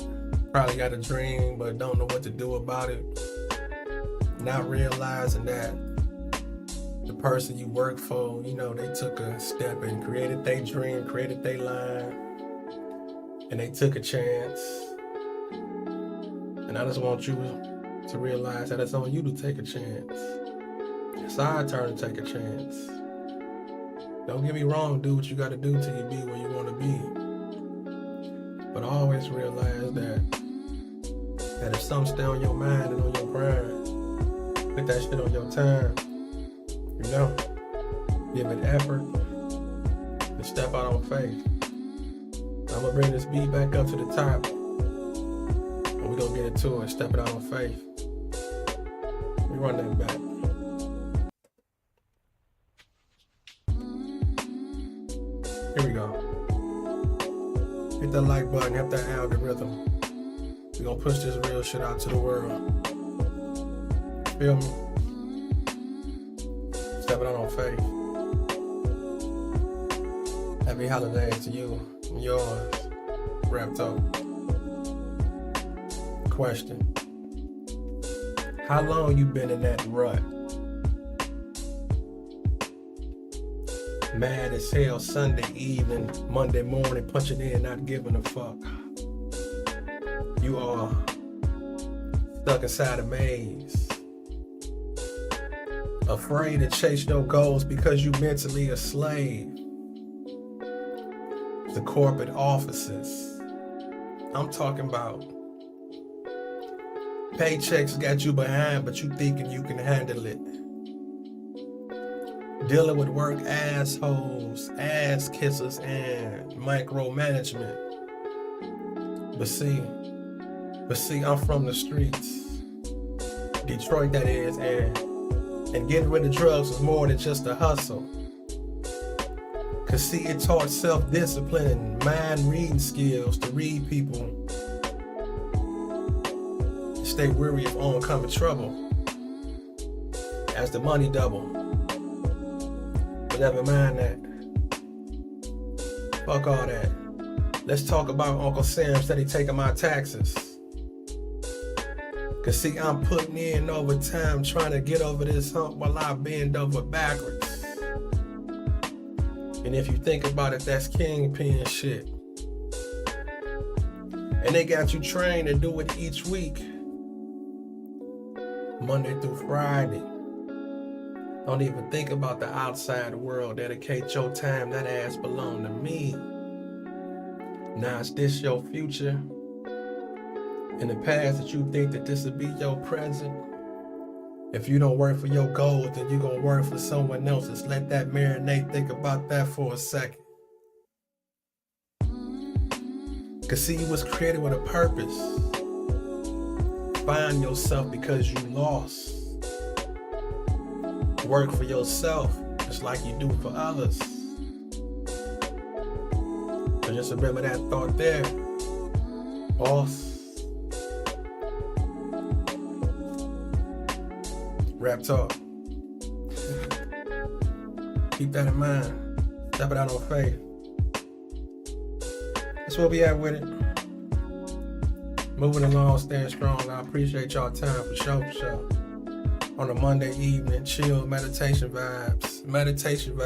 [SPEAKER 1] probably got a dream but don't know what to do about it, not realizing that the person you work for, you know, they took a step and created their dream, created their line, and they took a chance. And I just want you to realize that it's on you to take a chance. It's our turn to take a chance. Don't get me wrong, do what you gotta do till you be where you wanna be. But always realize that if something stay on your mind and on your grind, put that shit on your time. You know, give it effort and step out on faith. I'm gonna bring this beat back up to the top. And we're gonna get into it, step it out on faith. Let me run that back. Here we go. Hit that like button, hit that algorithm. We're gonna push this real shit out to the world. Feel me? Stepping out on faith. Happy holidays to you and yours. Raptalk. Question. How long you been in that rut? Mad as hell Sunday evening, Monday morning, punching in, not giving a fuck. You are stuck inside a maze, afraid to chase your goals because you mentally a slave. The corporate offices, I'm talking about. Paychecks got you behind, but you thinking you can handle it. Dealing with work assholes, ass kissers, and micromanagement. But see, I'm from the streets. Detroit, that is, and getting rid of drugs was more than just a hustle. Cause see, it taught self-discipline and mind-reading skills to read people and stay weary of oncoming trouble as the money double. But never mind that. Fuck all that. Let's talk about Uncle Sam steady taking my taxes. Cause see, I'm putting in overtime trying to get over this hump while I bend over backwards. And if you think about it, that's kingpin shit. And they got you trained to do it each week. Monday through Friday. Don't even think about the outside world. Dedicate your time. That ass belong to me. Now is this your future? In the past that you think that this would be your present? If you don't work for your goals, then you're going to work for someone else's. Let that marinate. Think about that for a second. Because see, you was created with a purpose. Find yourself because you lost. Work for yourself just like you do for others. So just remember that thought there, boss. Raptalk. Keep that in mind. Step it out on faith. That's where we at with it. Moving along, staying strong. I appreciate y'all time for sure. On a Monday evening, chill, meditation vibes, motivation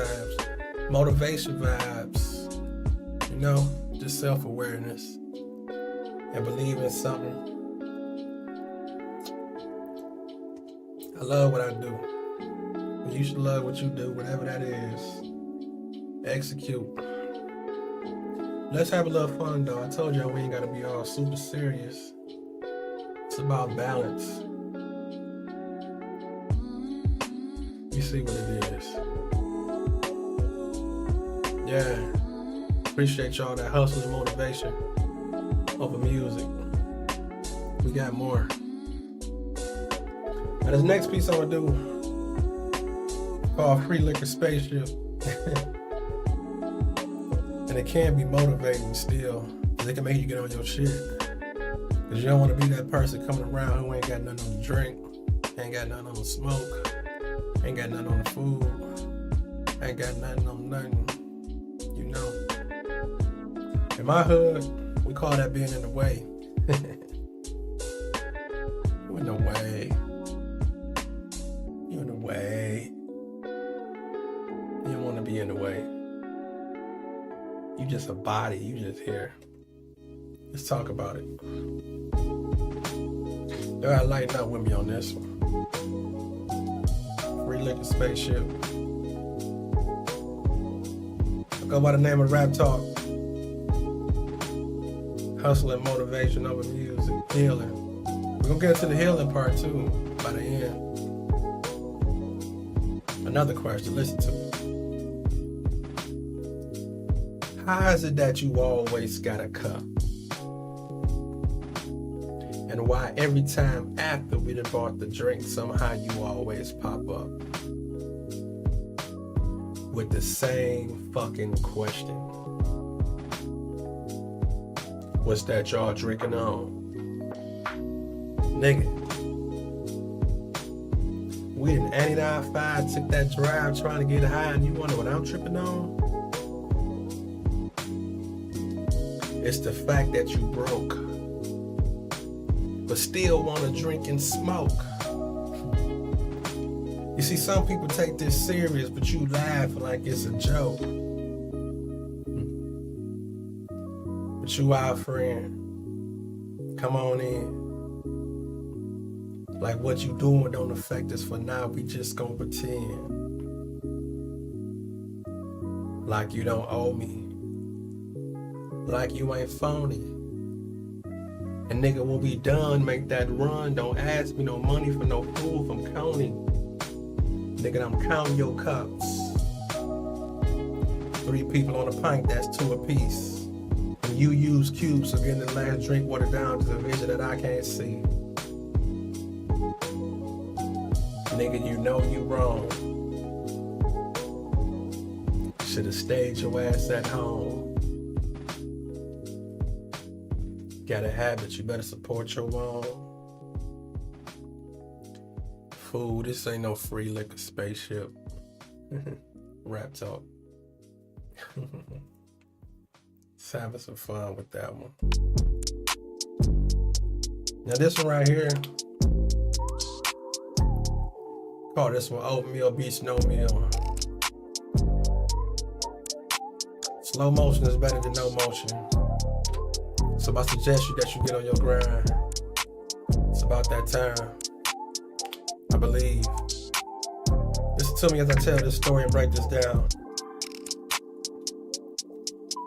[SPEAKER 1] vibes. You know, just self-awareness and believe in something. I love what I do. And you should love what you do, whatever that is. Execute. Let's have a little fun though. I told y'all we ain't gotta be all super serious. It's about balance. You see what it is. Yeah. Appreciate y'all that hustle and motivation over music. We got more. Now this next piece I'm gonna do called Free Liquor Spaceship. And it can be motivating still, because it can make you get on your shit. Because you don't want to be that person coming around who ain't got nothing on the drink, ain't got nothing on the smoke, ain't got nothing on the food, ain't got nothing on nothing, you know. In my hood, we call that being in the way. You in the way. You in the way. You don't want to be in the way. You just a body, you just here. Let's talk about it. You gotta lighten up with me on this one. Free Liquor Spaceship. I go by the name of Raptalk. Hustle and motivation over music, healing. We're gonna get to the healing part too by the end. Another question, listen to me. How is it that you always got a cup? And why every time after we done bought the drink, somehow you always pop up with the same fucking question? What's that y'all drinking on? Nigga, we done 89.5, took that drive trying to get high, and you wonder what I'm tripping on? It's the fact that you broke, but still want to drink and smoke. You see, some people take this serious, but you laugh like it's a joke. But you our friend. Come on in. Like what you doing don't affect us for now. We just gonna pretend like you don't owe me. Like you ain't phony. And nigga, when we done, make that run. Don't ask me no money for no food from Coney. Nigga, I'm counting your cups. 3 people on a pint, that's 2 apiece. And you use cubes, so getting the last drink watered down to the vision that I can't see. Nigga, you know you wrong. Should've stayed your ass at home. Got a habit, you better support your own. Fool, this ain't no Free Liquor Spaceship. Raptalk. Let's have some fun with that one. Now this one right here, Call this one oatmeal beats no meal. Slow motion is better than no motion. So I suggest that you get on your grind. It's about that time. I believe. Listen to me as I tell this story and break this down.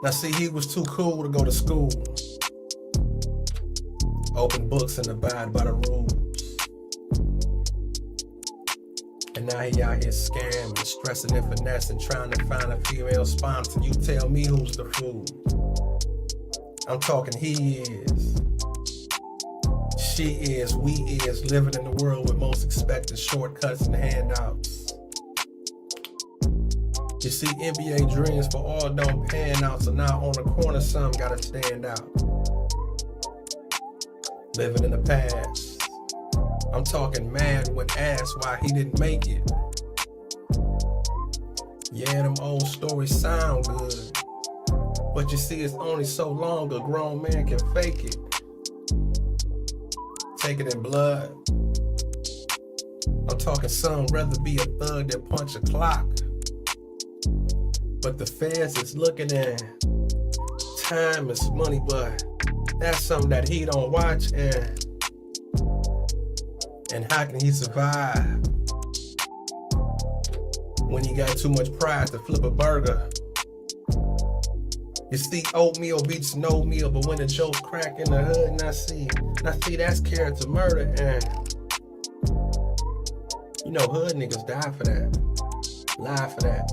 [SPEAKER 1] Now see, he was too cool to go to school. Open books and abide by the rules. And now he out here scamming, stressing and finessing, trying to find a female sponsor. You tell me who's the fool. I'm talking he is, she is, we is, living in the world with most expected shortcuts and handouts. You see, NBA dreams for all don't pan out, so now on the corner some gotta stand out. Living in the past. I'm talking mad with ass why he didn't make it. Yeah, them old stories sound good, but you see, it's only so long a grown man can fake it. Take it in blood. I'm talking some rather be a thug than punch a clock. But the feds is looking at time is money, but that's something that he don't watch. And how can he survive when he got too much pride to flip a burger? You see, oatmeal beats no meal, but when the jokes crack in the hood, and I see that's character murder, and you know, hood niggas die for that, lie for that.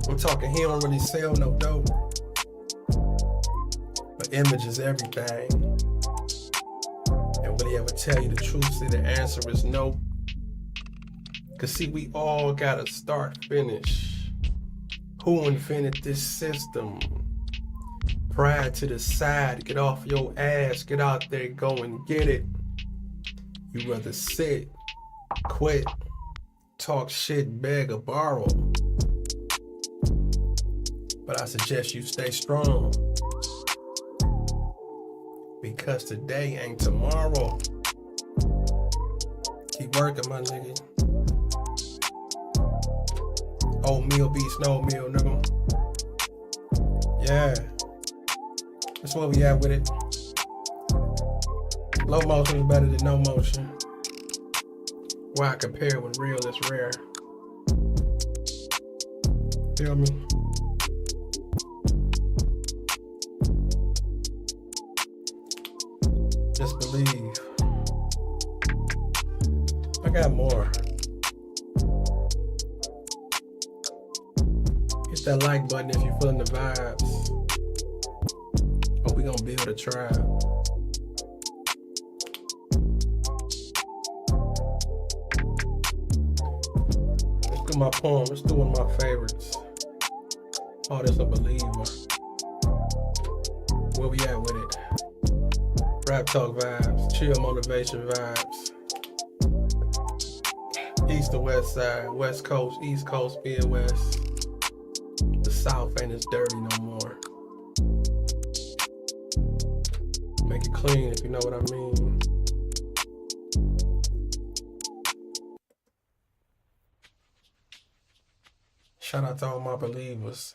[SPEAKER 1] I'm talking, he don't really sell no dope, but image is everything. And will he ever tell you the truth? See, the answer is no. Cause see, we all gotta start, finish. Who invented this system? Pride to the side, get off your ass, get out there, go and get it. You rather sit, quit, talk shit, beg or borrow. But I suggest you stay strong, because today ain't tomorrow. Keep working, my nigga. Oatmeal beats no meal, nigga. Yeah. That's where we at with it. Low motion is better than no motion. Why compare when real is rare? Feel me? Just believe. I got more. Hit that like button if you're feeling the vibes. Oh, we gonna build a tribe. Let's do my poem. Let's do one of my favorites. Oh, this a believer. Where we at with it? Raptalk vibes, chill motivation vibes. East to west side, west coast, east coast, Midwest. The South ain't as dirty no more. Make it clean if you know what I mean. Shout out to all my believers.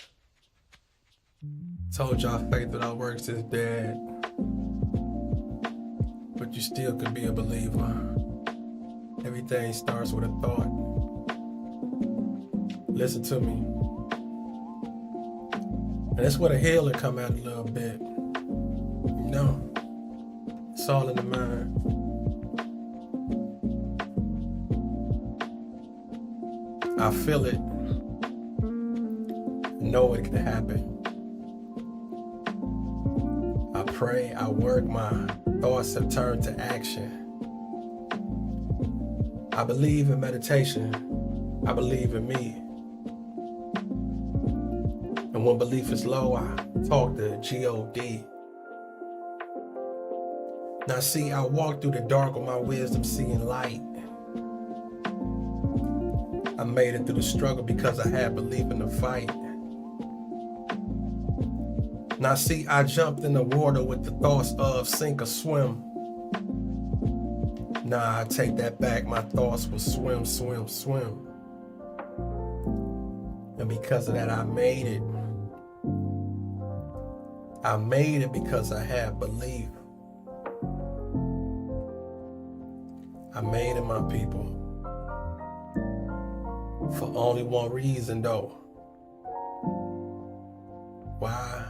[SPEAKER 1] Told y'all faith without works is dead. But you still could be a believer. Everything starts with a thought. Listen to me. And that's where the healing come out a little bit. You know, it's all in the mind. I feel it. Know it can happen. I pray, I work, my thoughts have turned to action. I believe in meditation. I believe in me. And when belief is low, I talk to G-O-D. Now see, I walk through the dark with my wisdom seeing light. I made it through the struggle because I had belief in the fight. Now see, I jumped in the water with the thoughts of sink or swim. Nah, I take that back. My thoughts will swim, swim, swim. And because of that, I made it. I made it because I had belief. I made it, my people. For only one reason, though. Why?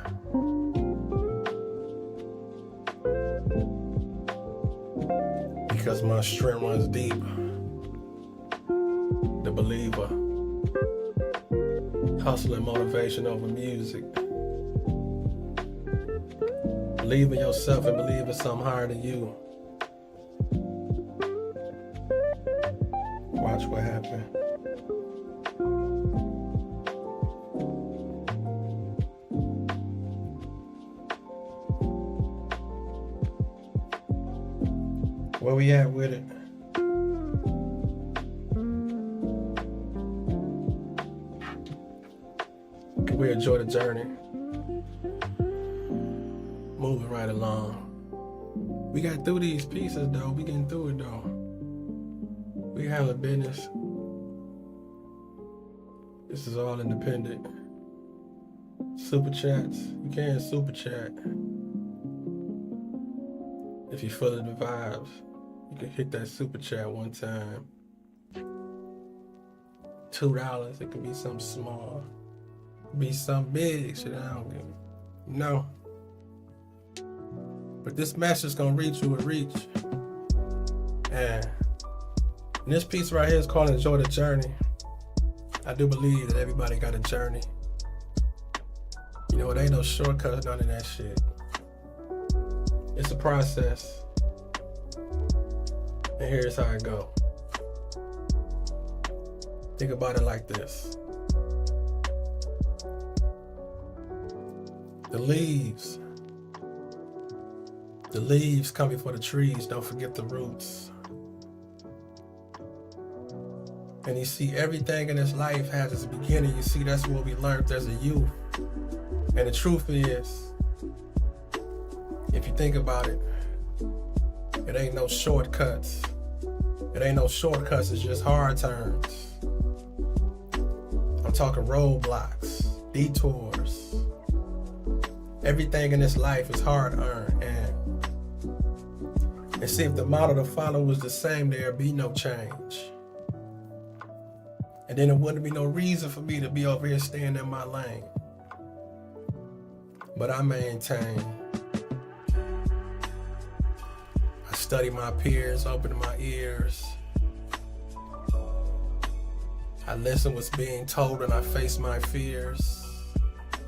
[SPEAKER 1] Because my strength runs deep. The believer. Hustle and motivation over music. Believe in yourself and believe in something higher than you. Watch what happens. Where we at with it? We enjoy the journey. Moving right along. We got through these pieces though. We getting through it though. We handle business. This is all independent. Super chats. You can super chat. If you feel the vibes, you can hit that super chat one time. $2. It can be something small. It can be something big. Shit, I don't give. No. But this message gonna reach you and reach. And this piece right here is called Enjoy the Journey. I do believe that everybody got a journey. You know, it ain't no shortcuts, none of that shit. It's a process. And here's how it go. Think about it like this. The leaves come before the trees, don't forget the roots. And you see, everything in this life has its beginning. You see, that's what we learned as a youth. And the truth is, if you think about it, it ain't no shortcuts. It ain't no shortcuts, it's just hard turns. I'm talking roadblocks, detours. Everything in this life is hard earned. And see, if the model to follow was the same, there'd be no change. And then there wouldn't be no reason for me to be over here staying in my lane. But I maintain. I study my peers, open my ears. I listen what's being told and I face my fears.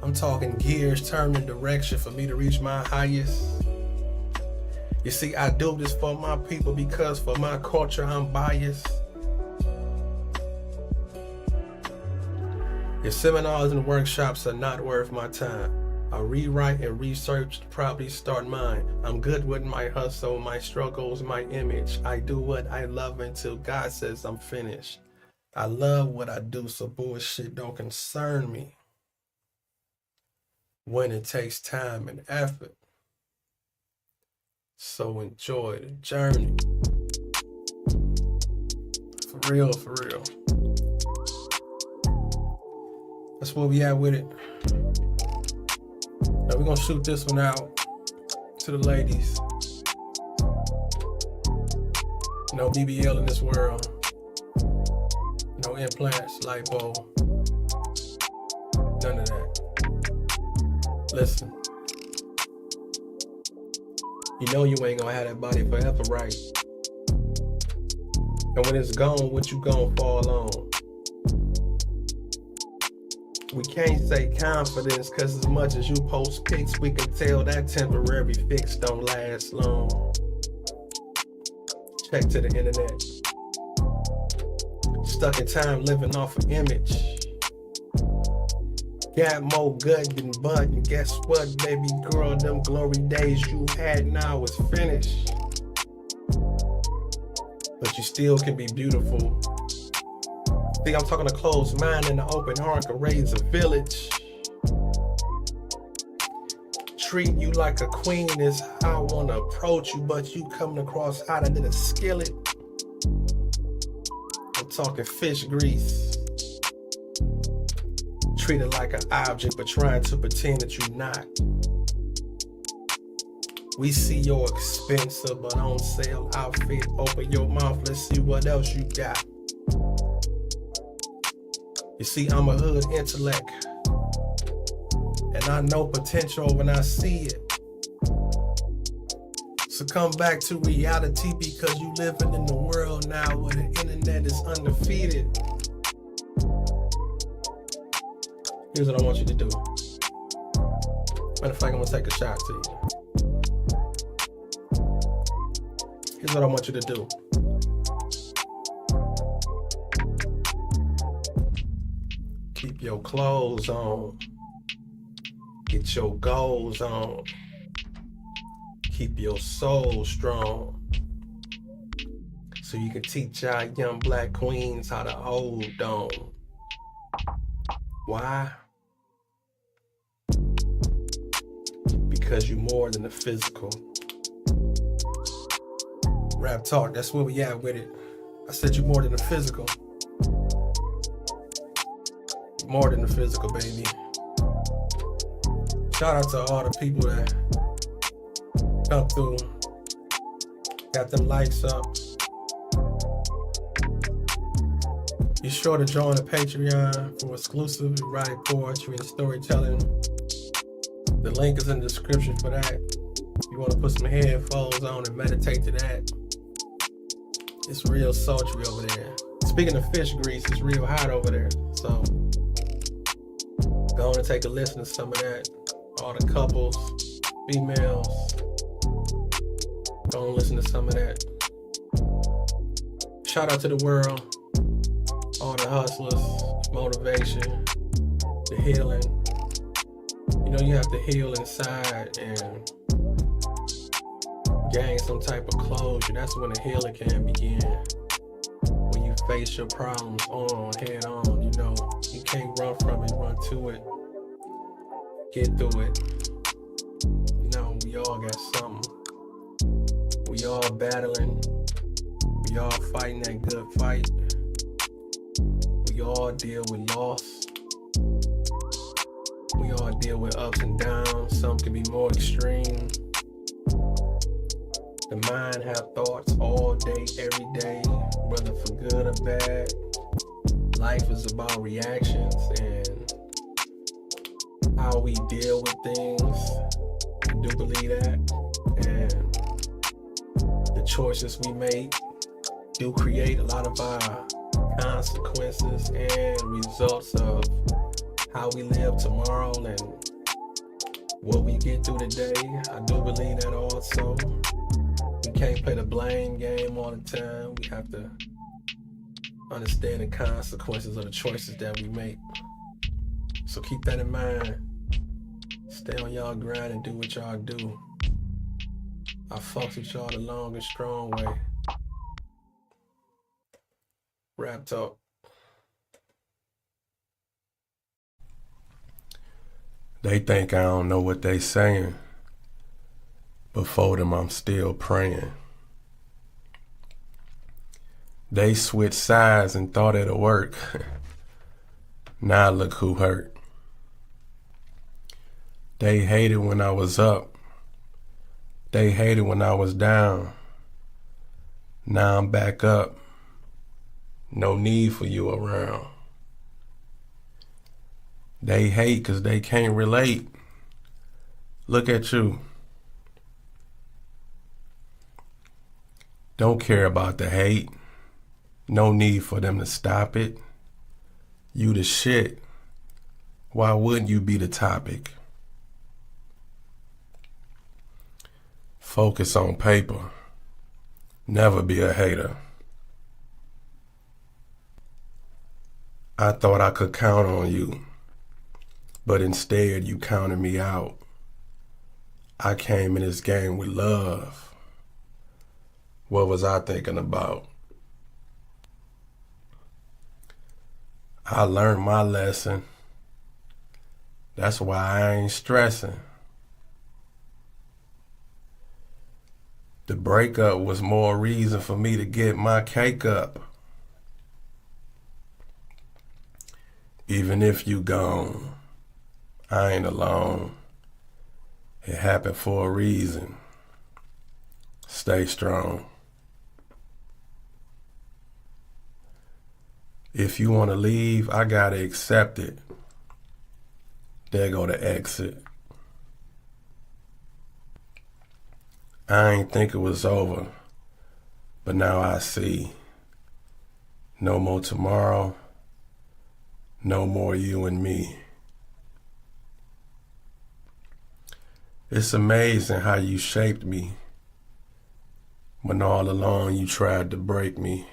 [SPEAKER 1] I'm talking gears turned in direction for me to reach my highest. You see, I do this for my people because for my culture I'm biased. Your seminars and workshops are not worth my time. I rewrite and research to probably start mine. I'm good with my hustle, my struggles, my image. I do what I love until God says I'm finished. I love what I do, so bullshit don't concern me. When it takes time and effort. So enjoy the journey. For real, for real. That's where we at with it. Now we're gonna shoot this one out to the ladies. No BBL in this world. No implants, lipo. None of that. Listen. You know you ain't gonna have that body forever, right? And when it's gone, what you gonna fall on? We can't say confidence, cause as much as you post pics, we can tell that temporary fix don't last long. Check to the internet. Stuck in time living off an image. Got more gut than butt, and guess what, baby girl? Them glory days you had now is finished. But you still can be beautiful. See, I'm talking a closed mind and an open heart can raise a village. treat you like a queen is how I wanna approach you, but you coming across hotter than a skillet. I'm talking fish grease. Treated like an object, but trying to pretend that you're not. We see your expensive but on sale outfit. Open your mouth, let's see what else you got. You see, I'm a hood intellect, and I know potential when I see it. So come back to reality, because you living in the world now where the internet is undefeated. Here's what I want you to do. Matter of fact, I'm gonna take a shot to you. Here's what I want you to do. Keep your clothes on. Get your goals on. Keep your soul strong. So you can teach our young black queens how to hold on. Why? Because you're more than the physical. Rap talk, that's where we at with it. I said you're more than the physical. More than the physical, baby. Shout out to all the people that come through, got them likes up. Be sure to join the Patreon for exclusive erotic poetry and storytelling. The link is in the description for that. If you want to put some headphones on and meditate to that. It's real sultry over there. Speaking of fish grease, it's real hot over there. So go on and take a listen to some of that. All the couples, females, go and listen to some of that. Shout out to the world, all the hustlers, motivation, the healing. You know, you have to heal inside and gain some type of closure. That's when the healing can begin. When you face your problems head on, you know, you can't run from it, run to it. Get through it. You know, we all got something. We all battling. We all fighting that good fight. We all deal with loss. We all deal with ups and downs. Some can be more extreme. The mind have thoughts all day, every day, whether for good or bad. Life is about reactions and how we deal with things. I do believe that. And the choices we make do create a lot of our consequences and results of how we live tomorrow and what we get through today. I do believe that also. We can't play the blame game all the time. We have to understand the consequences of the choices that we make. So keep that in mind. Stay on y'all grind and do what y'all do. I fucks with y'all the long and strong way. Rap talk. They think I don't know what they saying, but for them I'm still praying. They switched sides and thought it'll work. Now look who hurt. They hated when I was up. They hated when I was down. Now I'm back up. No need for you around. They hate 'cause they can't relate. Look at you. Don't care about the hate. No need for them to stop it. You the shit. Why wouldn't you be the topic? Focus on paper. Never be a hater. I thought I could count on you, but instead you counted me out. I came in this game with love. What was I thinking about? I learned my lesson. That's why I ain't stressing. The breakup was more reason for me to get my cake up. Even if you gone, I ain't alone. It happened for a reason. Stay strong. If you want to leave, I gotta accept it. There go the exit. I ain't think it was over, but now I see. No more tomorrow, no more you and me. It's amazing how you shaped me when all along you tried to break me.